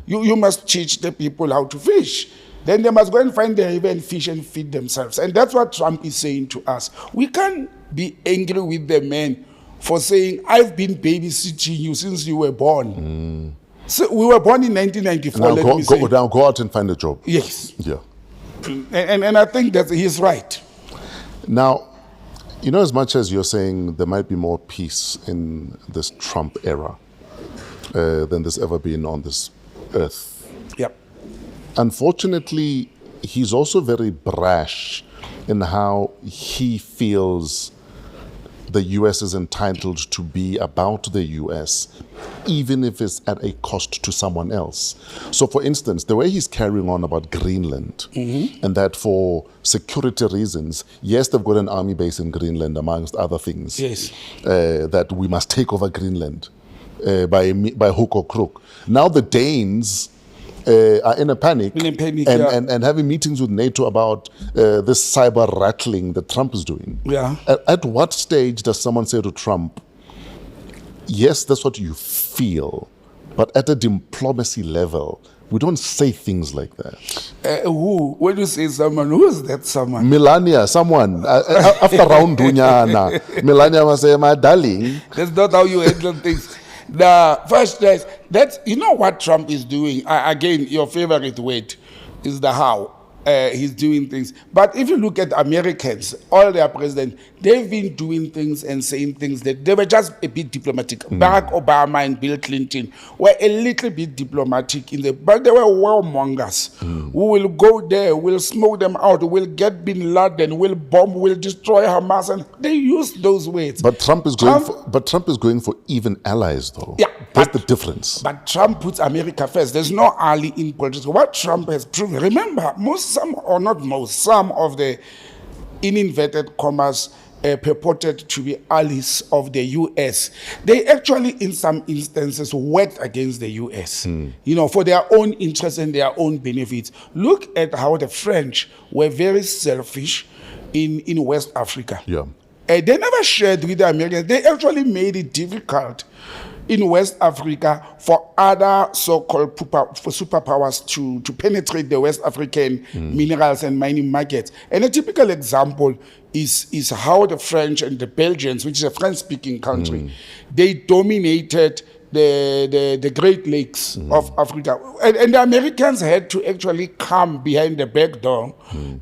You must teach the people how to fish. Then they must go and find the river and fish and feed themselves. And that's what Trump is saying to us. We can't be angry with the man for saying, I've been babysitting you since you were born. So we were born in 1994. Now go out and find a job. Yes. Yeah. And I think that he's right. Now, you know, as much as you're saying there might be more peace in this Trump era than there's ever been on this earth. Yep. Unfortunately, he's also very brash in how he feels the U.S. is entitled to be about the U.S., even if it's at a cost to someone else. So, for instance, the way he's carrying on about Greenland, and that for security reasons, yes, they've got an army base in Greenland, amongst other things, yes, that we must take over Greenland by hook or crook. Now the Danes are in a panic, and having meetings with NATO about this cyber rattling that Trump is doing. Yeah. At what stage does someone say to Trump, yes, that's what you feel, but at a diplomacy level, we don't say things like that? Who? When you say someone, who is that someone? Melania, someone. After round Dunyana, Melania must say, my darling. That's not how you handle things. The first place, you know what Trump is doing. Again, your favorite word is the how. he's doing things. But if you look at Americans, all their presidents, they've been doing things and saying things that they were just a bit diplomatic. Barack Obama and Bill Clinton were a little bit diplomatic but they were warmongers who will go there, will smoke them out, will get Bin Laden, will bomb, will destroy Hamas, and they use those words. But Trump is going for even allies, though. Yeah, that's the difference. But Trump puts America first. There's no ally in politics. What Trump has proven, remember, some of the, in inverted commas, purported to be allies of the US, they actually, in some instances, worked against the US, for their own interests and their own benefits. Look at how the French were very selfish in West Africa. Yeah. They never shared with the Americans. They actually made it difficult in West Africa for other so-called superpowers to penetrate the West African minerals and mining markets. And a typical example is how the French and the Belgians, which is a French-speaking country, they dominated the Great Lakes of Africa. And the Americans had to actually come behind the back door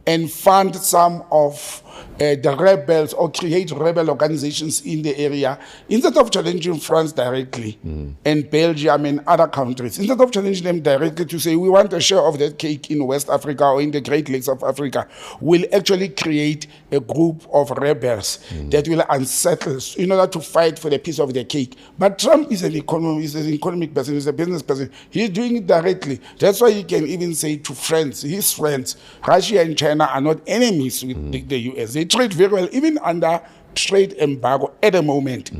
and fund some of the rebels or create rebel organizations in the area instead of challenging France directly and Belgium and other countries. Instead of challenging them directly to say, we want a share of that cake in West Africa or in the Great Lakes of Africa, we'll actually create a group of rebels that will unsettle in order to fight for the piece of the cake. But Trump is an economic person, he's a business person. He's doing it directly. That's why he can even say to friends, his friends, Russia and China are not enemies with the US. They trade very well, even under trade embargo at the moment,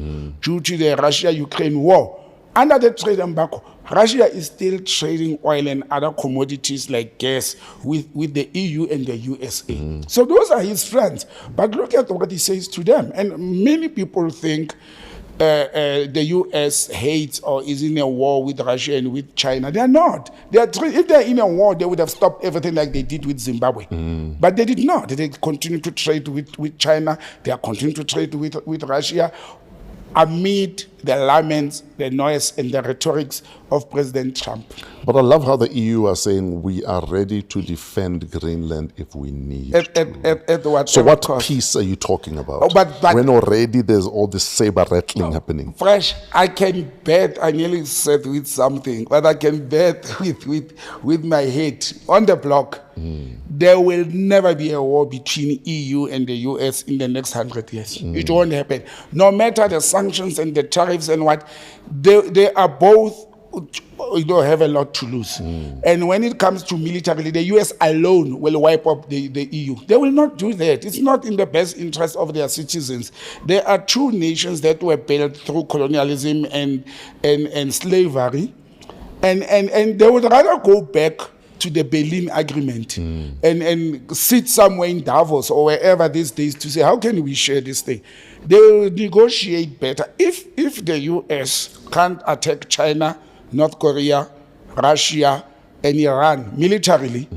due to the Russia-Ukraine war. Under the trade embargo, Russia is still trading oil and other commodities like gas with the EU and the USA. So those are his friends. But look at what he says to them. And many people think the US hates or is in a war with Russia and with China. They are not. If they're in a war, they would have stopped everything like they did with Zimbabwe. But they did not. They continue to trade with China. They are continuing to trade with Russia amid the laments, the noise, and the rhetorics of President Trump. But I love how the EU are saying we are ready to defend Greenland if we need to. So what peace are you talking about? But when already there's all this saber rattling happening? Fresh, I can bet, I nearly said with something, but I can bet with my head on the block, there will never be a war between EU and the US in the next 100 years. It won't happen. No matter the sanctions and the tariffs and what, they are both have a lot to lose. And when it comes to militarily, the US alone will wipe up the EU. They will not do that. It's not in the best interest of their citizens. There are two nations that were built through colonialism and slavery, and they would rather go back to the Berlin Agreement and sit somewhere in Davos or wherever these days to say, how can we share this thing? They will negotiate better. If the US can't attack China, North Korea, Russia, and Iran militarily,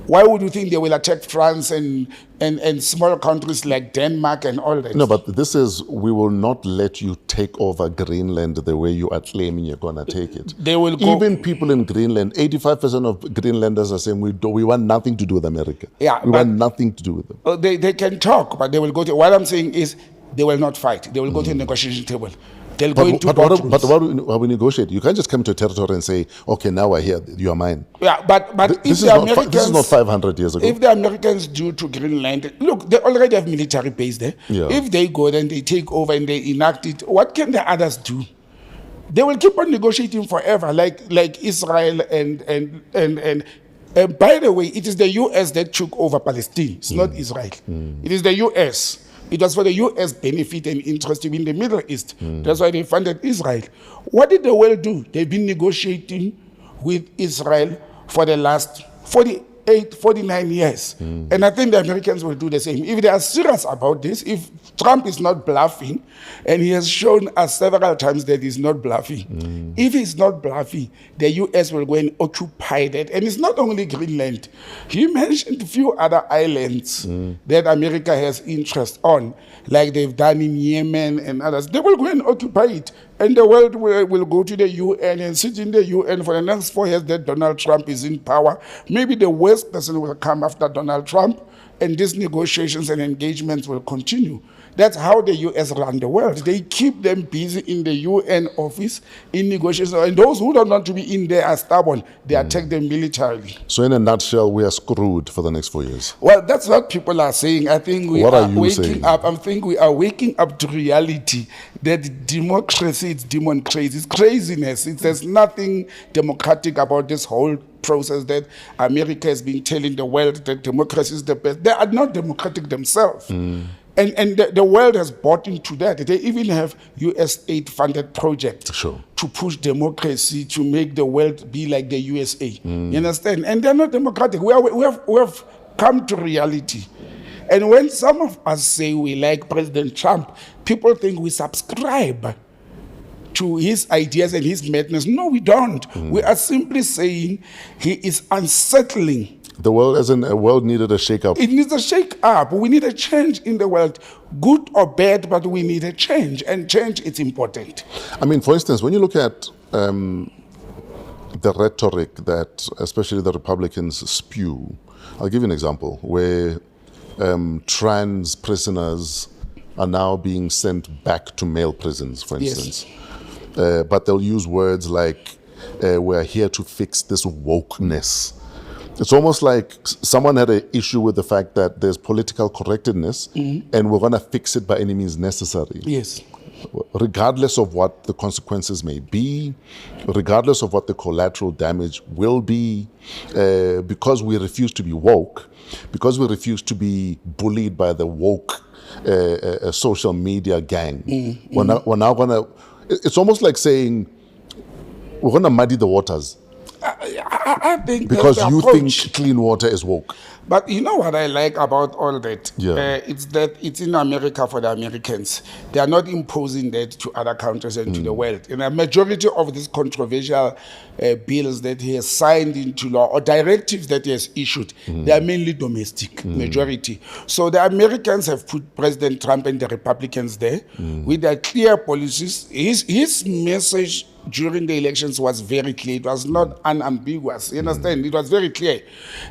why would you think they will attack France and small countries like Denmark and all that? No, but this is, we will not let you take over Greenland the way you are claiming you're going to take it. They will go. Even people in Greenland, 85% of Greenlanders are saying we want nothing to do with America. Yeah, we want nothing to do with them. They can talk, but they will go to, what I'm saying is they will not fight. They will go to a negotiation table. They'll go into what we negotiate? You can't just come to a territory and say, okay, now I hear you are mine. Yeah, but this is not 500 years ago. If the Americans do to Greenland, look, they already have military base there. Yeah. If they go then they take over and they enact it, what can the others do? They will keep on negotiating forever, like Israel and by the way, it is the US that took over Palestine. It's not Israel. It is the US. It was for the US benefit and interest in the Middle East. That's why they funded Israel. What did the world do? They've been negotiating with Israel for the last 49 years. And I think the Americans will do the same. If they are serious about this, if Trump is not bluffing, and he has shown us several times that he's not bluffing, if he's not bluffing, the US will go and occupy that. And it's not only Greenland. He mentioned a few other islands that America has interest on, like they've done in Yemen and others. They will go and occupy it. And the world will go to the UN and sit in the UN for the next 4 years that Donald Trump is in power. Maybe the worst person will come after Donald Trump, and these negotiations and engagements will continue. That's how the US run the world. They keep them busy in the UN office in negotiations. And those who don't want to be in there are stubborn. They attack them militarily. So in a nutshell, we are screwed for the next 4 years. Well, that's what people are saying. I think we What are are you waking saying? up. I think we are waking up to reality that democracy is demon crazy. It's craziness. There's nothing democratic about this whole process that America has been telling the world that democracy is the best. They are not democratic themselves. And the world has bought into that. They even have US aid-funded projects Sure. to push democracy, to make the world be like the USA. You understand? And they're not democratic. We have come to reality. And when some of us say we like President Trump, people think we subscribe to his ideas and his madness. No, we don't. We are simply saying he is unsettling. The world, as in a world, needed a shake-up. It needs a shake-up. We need a change in the world, good or bad, but we need a change, and change is important. I mean, for instance, when you look at the rhetoric that especially the Republicans spew, I'll give you an example where trans prisoners are now being sent back to male prisons, for instance. But they'll use words like, we're here to fix this wokeness. It's almost like someone had an issue with the fact that there's political correctness and we're going to fix it by any means necessary. Yes. Regardless of what the consequences may be, regardless of what the collateral damage will be, because we refuse to be woke, because we refuse to be bullied by the woke social media gang, we're now going to, it's almost like saying, we're going to muddy the waters. I think because that's the you approach. think clean water is woke. But you know what I like about all that? Yeah. It's that it's in America for the Americans. They are not imposing that to other countries and to the world. And a majority of these controversial bills that he has signed into law or directives that he has issued, they are mainly domestic, majority. So the Americans have put President Trump and the Republicans there with their clear policies. His message during the elections was very clear. It was not unambiguous. You understand? It was very clear.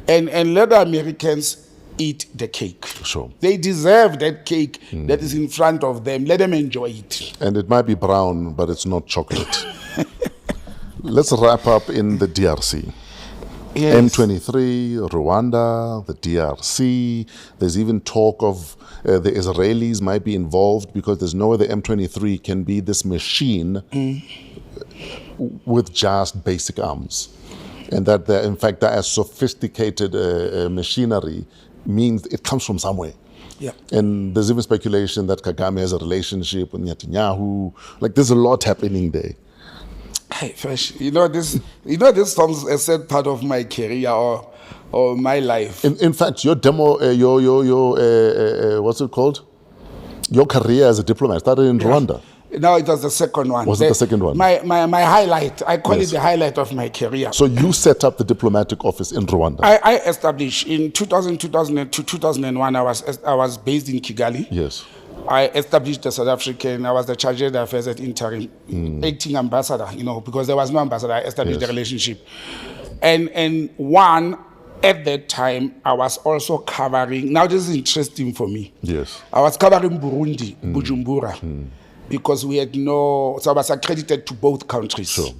And let the Americans eat the cake. Sure. They deserve that cake that is in front of them. Let them enjoy it. And it might be brown, but it's not chocolate. Let's wrap up in the DRC. Yes. M23, Rwanda, the DRC. There's even talk of the Israelis might be involved because there's no way the M23 can be this machine with just basic arms. And that, in fact, that as sophisticated machinery means it comes from somewhere. Yeah. And there's even speculation that Kagame has a relationship with Netanyahu. Like, there's a lot happening there. Hey, Fresh, this forms a sad part of my career or my life. In fact, your demo, what's it called? Your career as a diplomat started in Rwanda. No, it was the second one. Was it the second one? My highlight. I call Yes. it the highlight of my career. So you set up the diplomatic office in Rwanda. I established in 2000, 2002, 2001. I was based in Kigali. Yes. I established the South African. I was the charge d'affaires at interim, acting ambassador. Because there was no ambassador. I established the relationship, and at that time I was also covering. Now this is interesting for me. Yes. I was covering Burundi, Bujumbura. Because we had so I was accredited to both countries. Sure.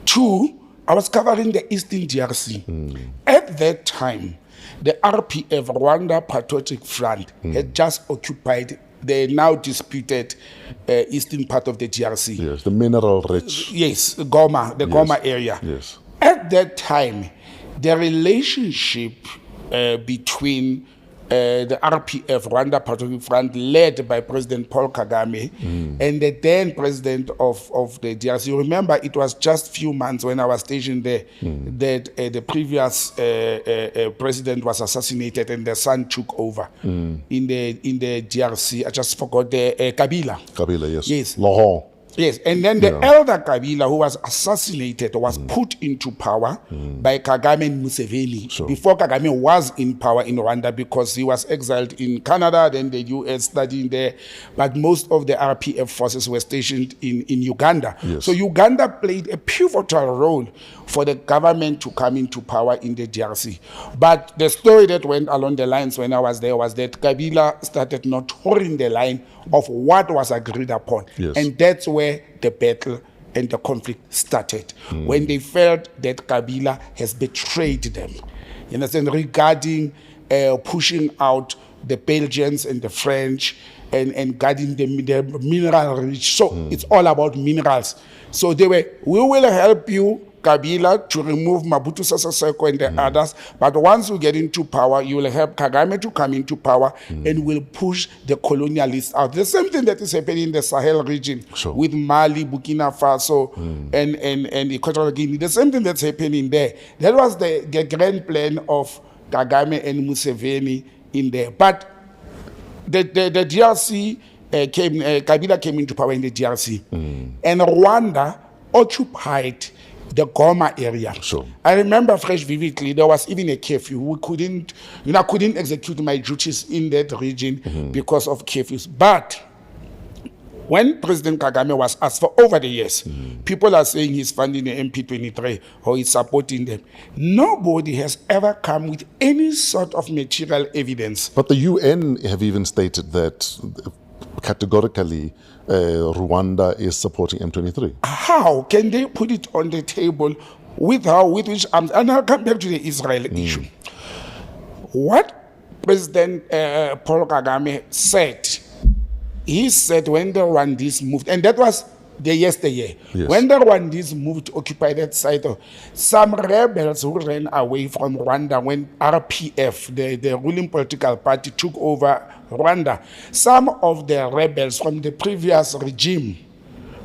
2, I was covering the Eastern DRC. At that time, the RPF, Rwanda Patriotic Front, had just occupied the now disputed eastern part of the DRC. Yes, the mineral rich. Yes, the Goma area. Yes. At that time, the relationship between the RPF, Rwanda Patriotic Front, led by President Paul Kagame, and the then president of the DRC. You remember, it was just few months when I was stationed there that the previous president was assassinated and the son took over in the DRC. I just forgot the Kabila. Kabila, yes. Yes. Laurent. Yes, and then the elder Kabila, who was assassinated, was put into power by Kagame and Museveni before Kagame was in power in Rwanda, because he was exiled in Canada, then the US studying there. But most of the RPF forces were stationed in Uganda. Yes. So Uganda played a pivotal role for the government to come into power in the DRC. But the story that went along the lines when I was there was that Kabila started not holding the line of what was agreed upon. Yes. And that's where the battle and the conflict started. When they felt that Kabila has betrayed them. You understand, regarding pushing out the Belgians and the French and guarding the mineral rich. So it's all about minerals. So they were, we will help you, Kabila, to remove Mabutu Sese Seko and the others, but once you get into power, you will help Kagame to come into power and will push the colonialists out. The same thing that is happening in the Sahel region with Mali, Burkina Faso, and Equatorial Guinea. The same thing that's happening there. That was the grand plan of Kagame and Museveni in there. But the DRC Kabila came into power in the DRC, and Rwanda occupied the Goma area. I remember fresh vividly, there was even a curfew. We couldn't, I couldn't execute my duties in that region because of curfews. But when President Kagame was asked for over the years, people are saying he's funding the MP23 or he's supporting them. Nobody has ever come with any sort of material evidence. But the UN have even stated that categorically Rwanda is supporting M23. How can they put it on the table with which arms? And I'll come back to the Israel issue. What President Paul Kagame said, he said when the Rwandese moved, and that was yesterday, when the Rwandese moved to occupy that site, some rebels who ran away from Rwanda when RPF, the ruling political party, took over Rwanda, some of the rebels from the previous regime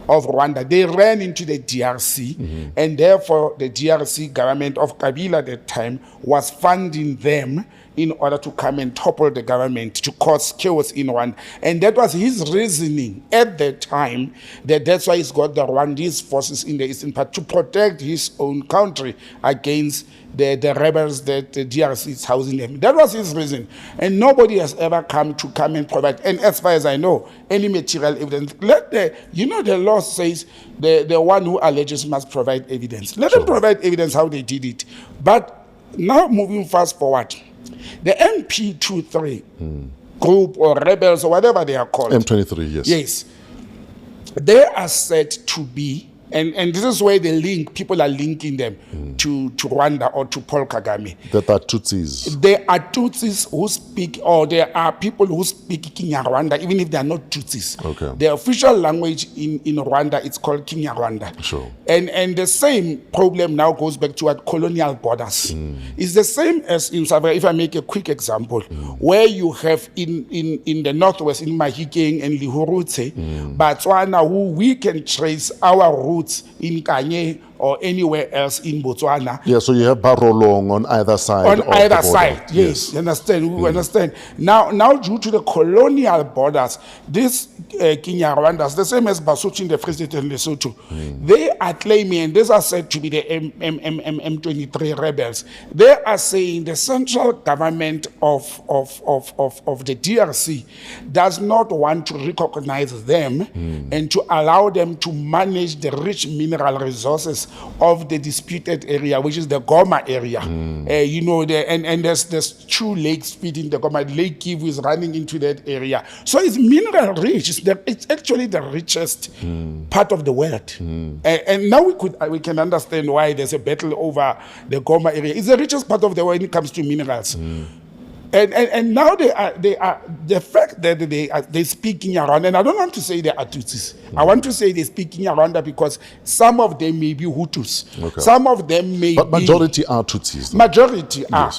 of Rwanda, they ran into the DRC, and therefore the DRC government of Kabila at that time was funding them in order to come and topple the government, to cause chaos in Rwanda. And that was his reasoning at that time, that's why he's got the Rwandese forces in the eastern part to protect his own country against the rebels that the DRC is housing them. That was his reason. And nobody has ever come and provide. And as far as I know, any material evidence, the law says the one who alleges must provide evidence. Let them provide evidence how they did it. But now moving fast forward, the MP23 group or rebels or whatever they are called. M23, yes. Yes. They are said to be, and this is where people are linking them to Rwanda or to Paul Kagame. That are Tutsis. They are Tutsis who speak, or there are people who speak Kinyarwanda, even if they are not Tutsis. Okay. The official language in Rwanda, it's called Kinyarwanda. Sure. And the same problem now goes back to what colonial borders. It's the same as in South Africa. If I make a quick example, where you have in the northwest, in Mahikeng and Lihurutse, Botswana, who we can trace our roots in Kanye or anywhere else in Botswana. Yeah, so you have Barolong on either side. On either side, yes. You understand? We understand. Now, due to the colonial borders, these Kinyarwandas, the same as Basuchi in the Free State and Lesotho, they are claiming, and these are said to be the M23 rebels. They are saying the central government of the DRC does not want to recognize them and to allow them to manage the rich mineral resources of the disputed area, which is the Goma area. And there's two lakes feeding the Goma. Lake Kivu is running into that area. So it's mineral rich. It's actually the richest part of the world. And now we can understand why there's a battle over the Goma area. It's the richest part of the world when it comes to minerals. And now they are the fact that they speak Kinyarwanda, and I don't want to say they are Tutsis. I want to say they speak Kinyarwanda because some of them may be Hutus. Okay. Some of them may but majority are Tutsis. Though. Majority are.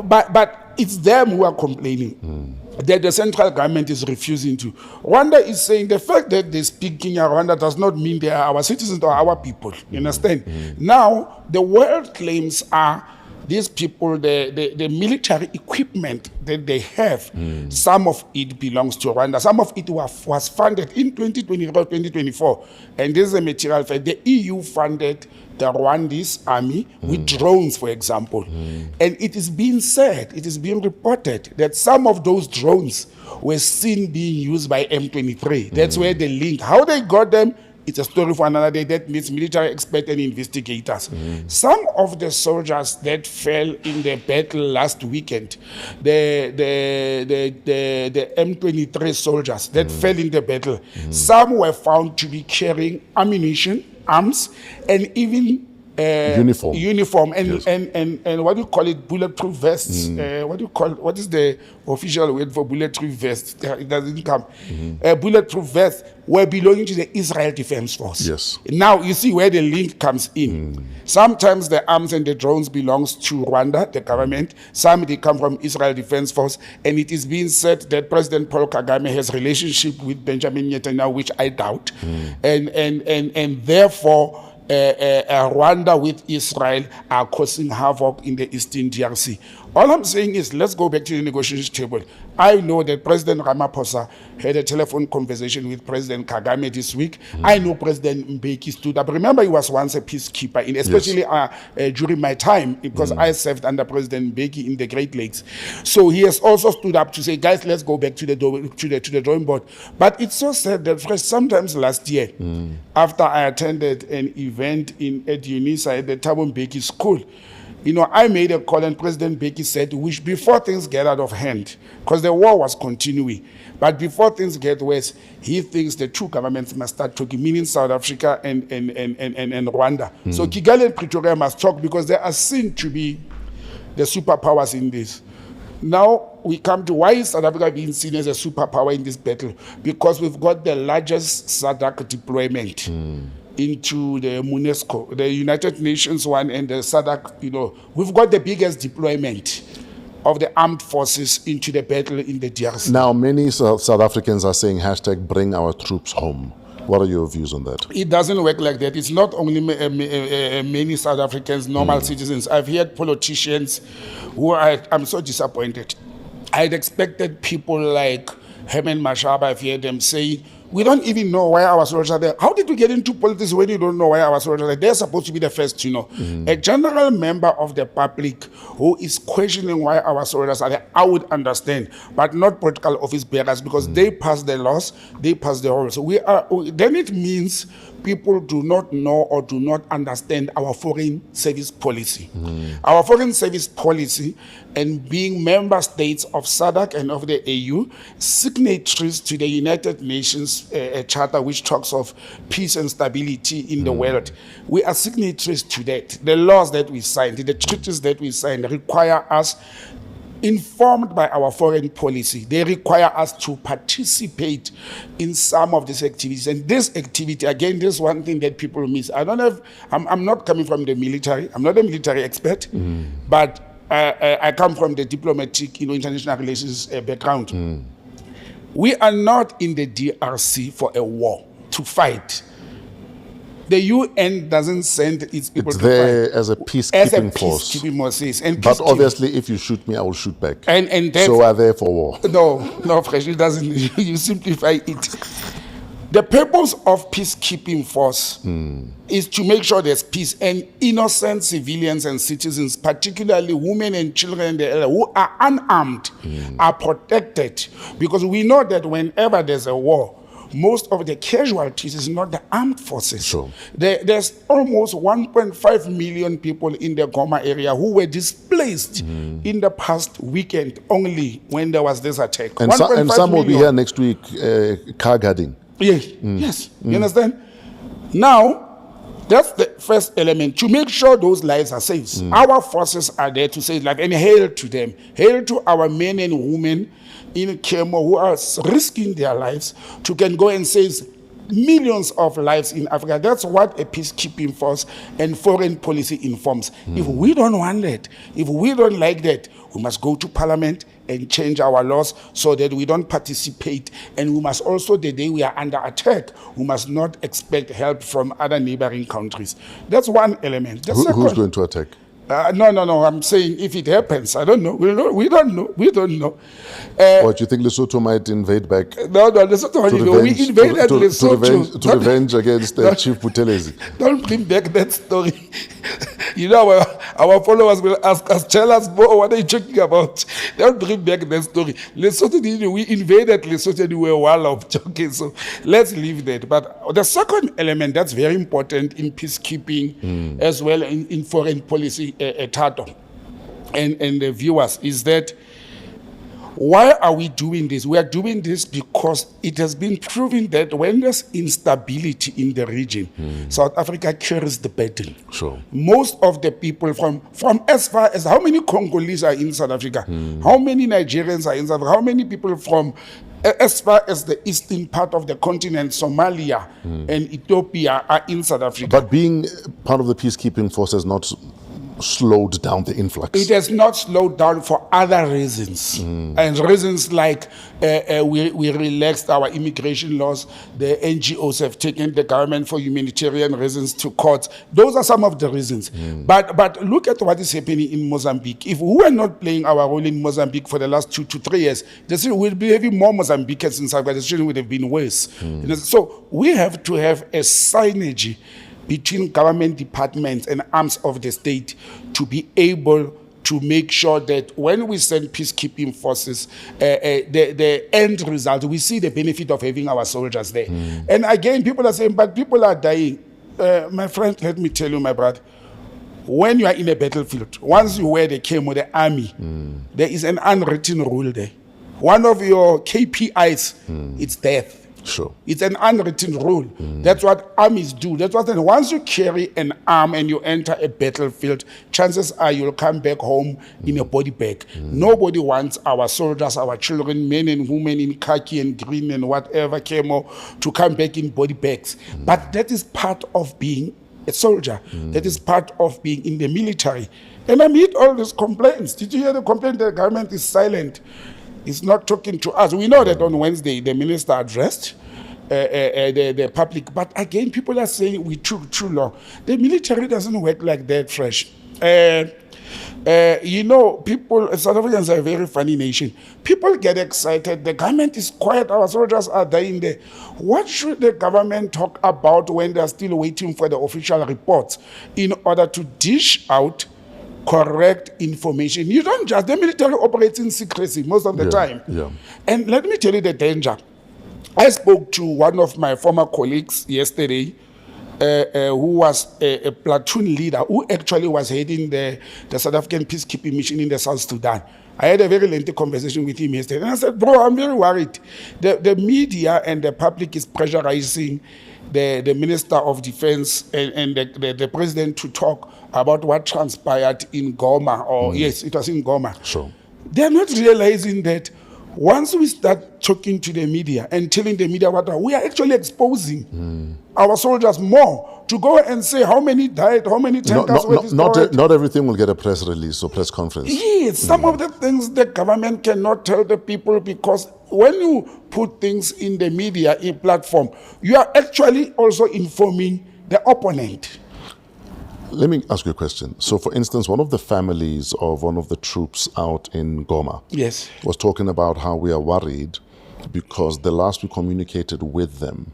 But it's them who are complaining. That the central government is refusing to. Rwanda is saying the fact that they speak Kinyarwanda does not mean they are our citizens or our people. You understand? Now, the world claims are these people, the military equipment that they have, some of it belongs to Rwanda. Some of it was funded in 2024. And this is a material fact. The EU funded the Rwandese army with drones, for example. And it is being said, it is being reported that some of those drones were seen being used by M23. That's where the link, how they got them, it's a story for another day. That needs military experts and investigators. Some of the soldiers that fell in the battle last weekend, the M23 soldiers that fell in the battle, some were found to be carrying ammunition, arms, and even uniform and, and what do you call it, bulletproof vests. What is the official word for bulletproof vest? It doesn't come. Bulletproof vests were belonging to the Israel Defense Force. Yes. Now you see where the link comes in. Sometimes the arms and the drones belongs to Rwanda, the government. Some they come from Israel Defense Force, and it is being said that President Paul Kagame has relationship with Benjamin Netanyahu, which I doubt, and therefore. Rwanda with Israel are causing havoc in the Eastern DRC. All I'm saying is, let's go back to the negotiation table. I know that President Ramaphosa had a telephone conversation with President Kagame this week. I know President Mbeki stood up. Remember, he was once a peacekeeper, especially during my time, because I served under President Mbeki in the Great Lakes. So he has also stood up to say, guys, let's go back to the drawing board. But it's so sad that sometimes last year, after I attended an event at UNISA at the Thabo Mbeki school, you know, I made a call and President Mbeki said, before things get out of hand, because the war was continuing, but before things get worse, he thinks the two governments must start talking, meaning South Africa and Rwanda. So Kigali and Pretoria must talk because they are seen to be the superpowers in this. Now we come to why is South Africa being seen as a superpower in this battle? Because we've got the largest SADC deployment. Into the UNESCO, the United Nations one, and the SADC, you know, we've got the biggest deployment of the armed forces into the battle in the DRC. Now, many South Africans are saying hashtag bring our troops home. What are your views on that? It doesn't work like that. It's not only many South Africans, normal citizens. I've heard politicians who I'm so disappointed. I'd expected people like Herman Mashaba, I've heard them say, we don't even know why our soldiers are there. How did we get into politics when you don't know why our soldiers are there? They're supposed to be the first to know. A general member of the public who is questioning why our soldiers are there, I would understand, but not political office bearers, because they pass the laws, they pass the rules. So then it means people do not know or do not understand our foreign service policy. Our foreign service policy, and being member states of SADC and of the AU, signatories to the United Nations Charter, which talks of peace and stability in the world. We are signatories to that. The laws that we signed, the treaties that we signed require us, informed by our foreign policy, they require us to participate in some of these activities. And this activity, again, this is one thing that people miss. I don't have, I'm not coming from the military. I'm not a military expert, but I come from the diplomatic, international relations background. We are not in the DRC for a war to fight. The UN doesn't send its people to fight. There as a peacekeeping force. But obviously, if you shoot me, I will shoot back. And so are there for war? No, Fresh, it doesn't. You simplify it. The purpose of peacekeeping force is to make sure there's peace, and innocent civilians and citizens, particularly women and children and the elderly, who are unarmed, are protected. Because we know that whenever there's a war, most of the casualties is not the armed forces. Sure. There's almost 1.5 million people in the Goma area who were displaced in the past weekend only when there was this attack. And some will be here next week, car guarding. Yes. You understand? Now, that's the first element, to make sure those lives are safe. Our forces are there to save life, and hail to them. Hail to our men and women in Kemo who are risking their lives to can go and save millions of lives in Africa. That's what a peacekeeping force and foreign policy informs. If we don't want that, if we don't like that, we must go to parliament and change our laws so that we don't participate. And we must also, the day we are under attack, we must not expect help from other neighboring countries. That's one element. Who's going to attack? No. I'm saying if it happens, I don't know. We don't know. What, you think Lesotho might invade back? No, Lesotho. We invaded Lesotho. To revenge against Chief Buthelezi. Don't bring back that story. Our followers will ask us, tell us more, what are you talking about? Don't bring back that story. Lesotho, we invaded Lesotho and we were walloped. Okay, so let's leave that. But the second element that's very important in peacekeeping as well in foreign policy, Tato, and the viewers, is that why are we doing this? We are doing this because it has been proven that when there's instability in the region, South Africa carries the burden. Sure. Most of the people from as far as how many Congolese are in South Africa, how many Nigerians are in South Africa, how many people from as far as the eastern part of the continent, Somalia and Ethiopia are in South Africa. But being part of the peacekeeping force has not slowed down the influx. It has not slowed down for other reasons. And reasons like we relaxed our immigration laws, the NGOs have taken the government for humanitarian reasons to court. Those are some of the reasons. But look at what is happening in Mozambique. If we were not playing our role in Mozambique for the last 2 to 3 years, we'll be having more Mozambicans in South Africa. The situation would have been worse. So we have to have a synergy between government departments and arms of the state to be able to make sure that when we send peacekeeping forces, the end result, we see the benefit of having our soldiers there. And again, people are saying, but people are dying. My friend, let me tell you, my brother, when you are in a battlefield, once you wear the camo, the army, there is an unwritten rule there. One of your KPIs, it's death. Sure. It's an unwritten rule. That's what armies do. That's what once you carry an arm and you enter a battlefield, chances are you'll come back home in a body bag. Nobody wants our soldiers, our children, men and women in khaki and green and whatever camo to come back in body bags. But that is part of being a soldier. That is part of being in the military. And I meet all these complaints. Did you hear the complaint that the government is silent? It's not talking to us. We know that on Wednesday the minister addressed the public, but again, people are saying we too long. The military doesn't work like that, Fresh. People, South Africans are a very funny nation. People get excited. The government is quiet. Our soldiers are dying there. What should the government talk about when they're still waiting for the official reports in order to dish out correct information? You don't just, the military operates in secrecy most of the time. And let me tell you the danger. I spoke to one of my former colleagues yesterday, who was a platoon leader, who actually was heading the South African peacekeeping mission in the South Sudan. I had a very lengthy conversation with him yesterday. And I said, bro, I'm very worried. The media and the public is pressurizing the Minister of Defense and the President to talk about what transpired in Goma, or yes, it was in Goma. Sure. They're not realizing that once we start talking to the media and telling the media what we are actually exposing our soldiers more to go and say how many died, how many tankers were destroyed. Not everything will get a press release or press conference. Yes, some of the things the government cannot tell the people, because when you put things in the media, in platform, you are actually also informing the opponent. Let me ask you a question. So, for instance, one of the families of one of the troops out in Goma was talking about how we are worried because the last we communicated with them,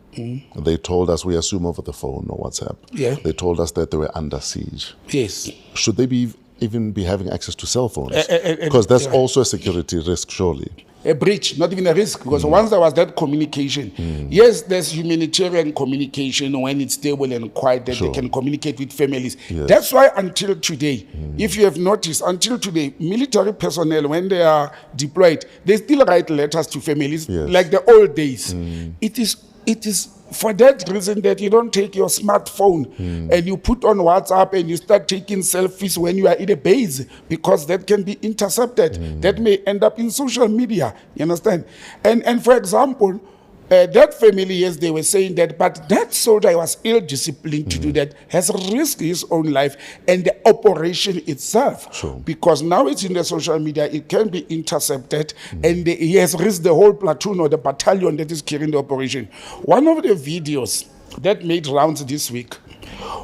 they told us, we assume over the phone or WhatsApp, they told us that they were under siege. Yes. Should they even be having access to cell phones? Because that's also a security risk, surely. A breach, not even a risk, because once there was that communication, yes, there's humanitarian communication when it's stable and quiet, that they can communicate with families. That's why until today, if you have noticed, until today, military personnel, when they are deployed, they still write letters to families like the old days. It is for that reason that you don't take your smartphone and you put on WhatsApp and you start taking selfies when you are in a base, because that can be intercepted. That may end up in social media, you understand? And for example, that family, yes, they were saying that, but that soldier was ill-disciplined to do that, has risked his own life and the operation itself. Because now it's in the social media, it can be intercepted, and he has risked the whole platoon or the battalion that is carrying the operation. One of the videos that made rounds this week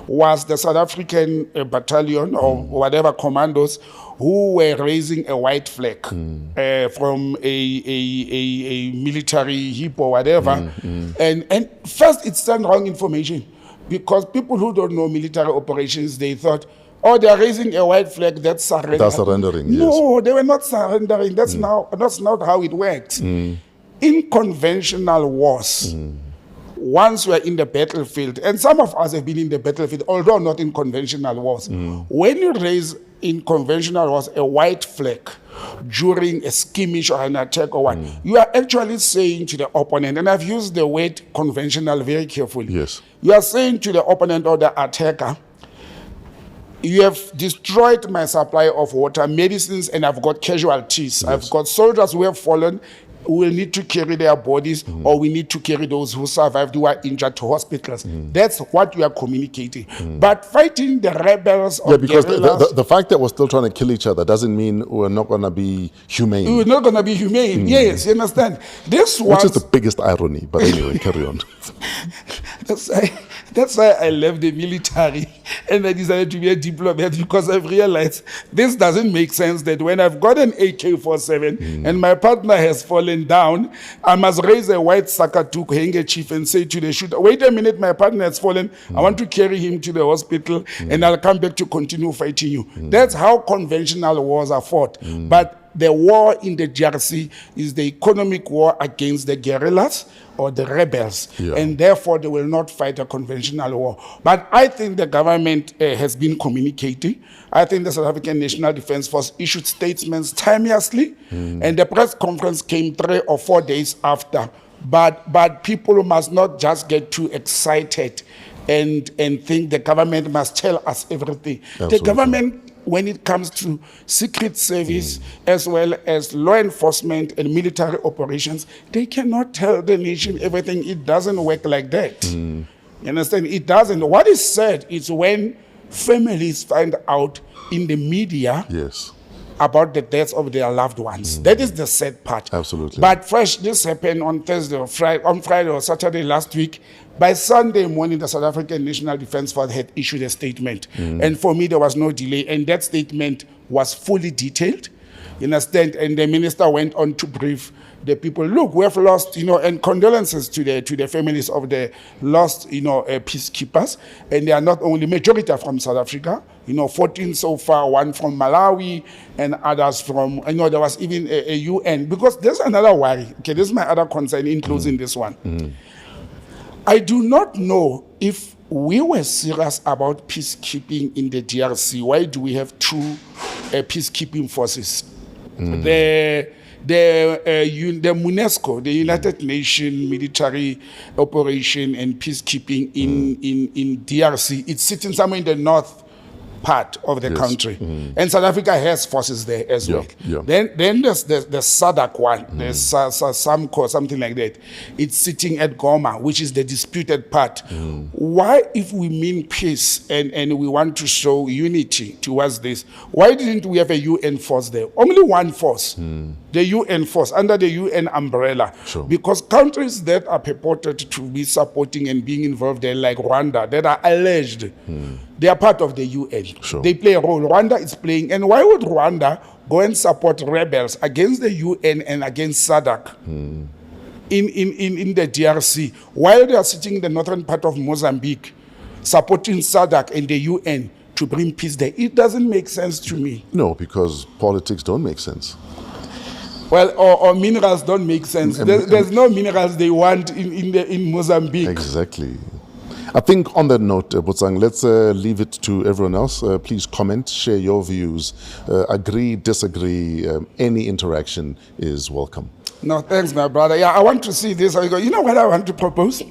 was the South African battalion or whatever commandos who were raising a white flag from a military hip or whatever. And first, it sent wrong information because people who don't know military operations, they thought, oh, they are raising a white flag, that's surrendering. That's surrendering, yes. No, they were not surrendering. That's not how it works. In conventional wars, once you are in the battlefield, and some of us have been in the battlefield, although not in conventional wars, when you raise in conventional wars a white flag during a skirmish or an attack or what, you are actually saying to the opponent, and I've used the word conventional very carefully. Yes. You are saying to the opponent or the attacker, you have destroyed my supply of water, medicines, and I've got casualties. Yes. I've got soldiers who have fallen. We will need to carry their bodies, or we need to carry those who survived, who are injured, to hospitals. That's what we are communicating. But fighting the rebels or because guerrillas, the fact that we're still trying to kill each other doesn't mean we're not going to be humane. we're not going to be humane. Yes, you understand? This was, Which is the biggest irony. But anyway, carry on. That's why I left the military and I decided to be a diplomat, because I've realized this doesn't make sense that when I've got an AK-47 and my partner has fallen down, I must raise a white Sakatu handkerchief and say to the shooter, wait a minute, my partner has fallen. I want to carry him to the hospital and I'll come back to continue fighting you. That's how conventional wars are fought. But the war in the DRC is the economic war against the guerrillas or the rebels, and therefore they will not fight a conventional war. But I think the government has been communicating. I think the South African National Defence Force issued statements timeously, and the press conference came 3 or 4 days after. But people must not just get too excited and think the government must tell us everything. Absolutely. The government, when it comes to secret service as well as law enforcement and military operations, they cannot tell the nation everything. It doesn't work like that. You understand? It doesn't. What is said is when families find out in the media about the deaths of their loved ones. That is the sad part. Absolutely. But fresh, this happened on Thursday or Friday, on Friday or Saturday last week. By Sunday morning, the South African National Defence Force had issued a statement. And for me, there was no delay. And that statement was fully detailed. You understand? And the minister went on to brief the people. Look, we have lost, and condolences to the families of the lost, peacekeepers. And they are not only, majority are from South Africa, 14 so far, 1 from Malawi, and others from, there was even a UN. Because there's another worry. Okay, this is my other concern in closing this one. I do not know if we were serious about peacekeeping in the DRC. Why do we have 2 peacekeeping forces? The UNESCO, the United Nations Military Operation and Peacekeeping in DRC, it's sitting somewhere in the north part of the country. And South Africa has forces there as well. Then there's the SADC one, there's SAMCO, something like that. It's sitting at Goma, which is the disputed part. Why, if we mean peace and we want to show unity towards this, why didn't we have a UN force there? Only one force, the UN force, under the UN umbrella. Because countries that are purported to be supporting and being involved there, like Rwanda, that are alleged, they are part of the UN. They play a role. Rwanda is playing. And why would Rwanda go and support rebels against the UN and against SADC in the DRC, while they are sitting in the northern part of Mozambique, supporting SADC and the UN to bring peace there? It doesn't make sense to me. No, because politics don't make sense. Well, or minerals don't make sense. There's no minerals they want in Mozambique. Exactly. I think on that note, Botsang, let's leave it to everyone else. Please comment, share your views, agree, disagree. Any interaction is welcome. No, thanks, my brother. I want to see this. I go, you know what I want to propose?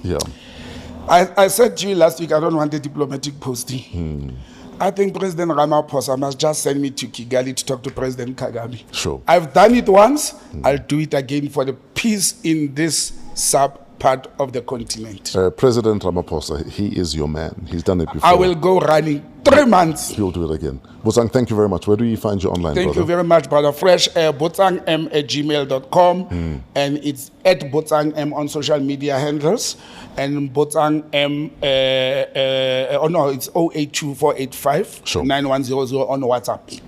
I said to you last week, I don't want a diplomatic posting. I think President Ramaphosa must just send me to Kigali to talk to President Kagame. I've done it once. I'll do it again for the peace in this sub part of the continent. President Ramaphosa, he is your man. He's done it before. I will go running 3 months. He'll do it again. Botsang, thank you very much. Where do you find you online, Thank brother? you very much, Brother Fresh. botsangm@gmail.com, and it's at botsangm on social media handles, and botsangm, it's 082485-9100 on WhatsApp.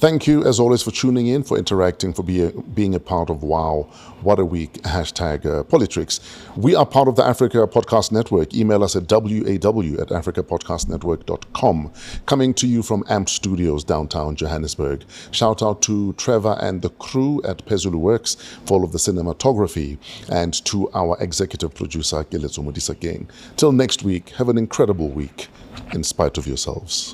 Thank you, as always, for tuning in, for interacting, for being a part of Wow, What a Week, #PoliTricks. We are part of the Africa Podcast Network. Email us at waw@africapodcastnetwork.com. Coming to you from AMP Studios, downtown Johannesburg. Shout out to Trevor and the crew at Pezulu Works for all of the cinematography, and to our executive producer, Keletso Modisa Gang. Till next week, have an incredible week, in spite of yourselves.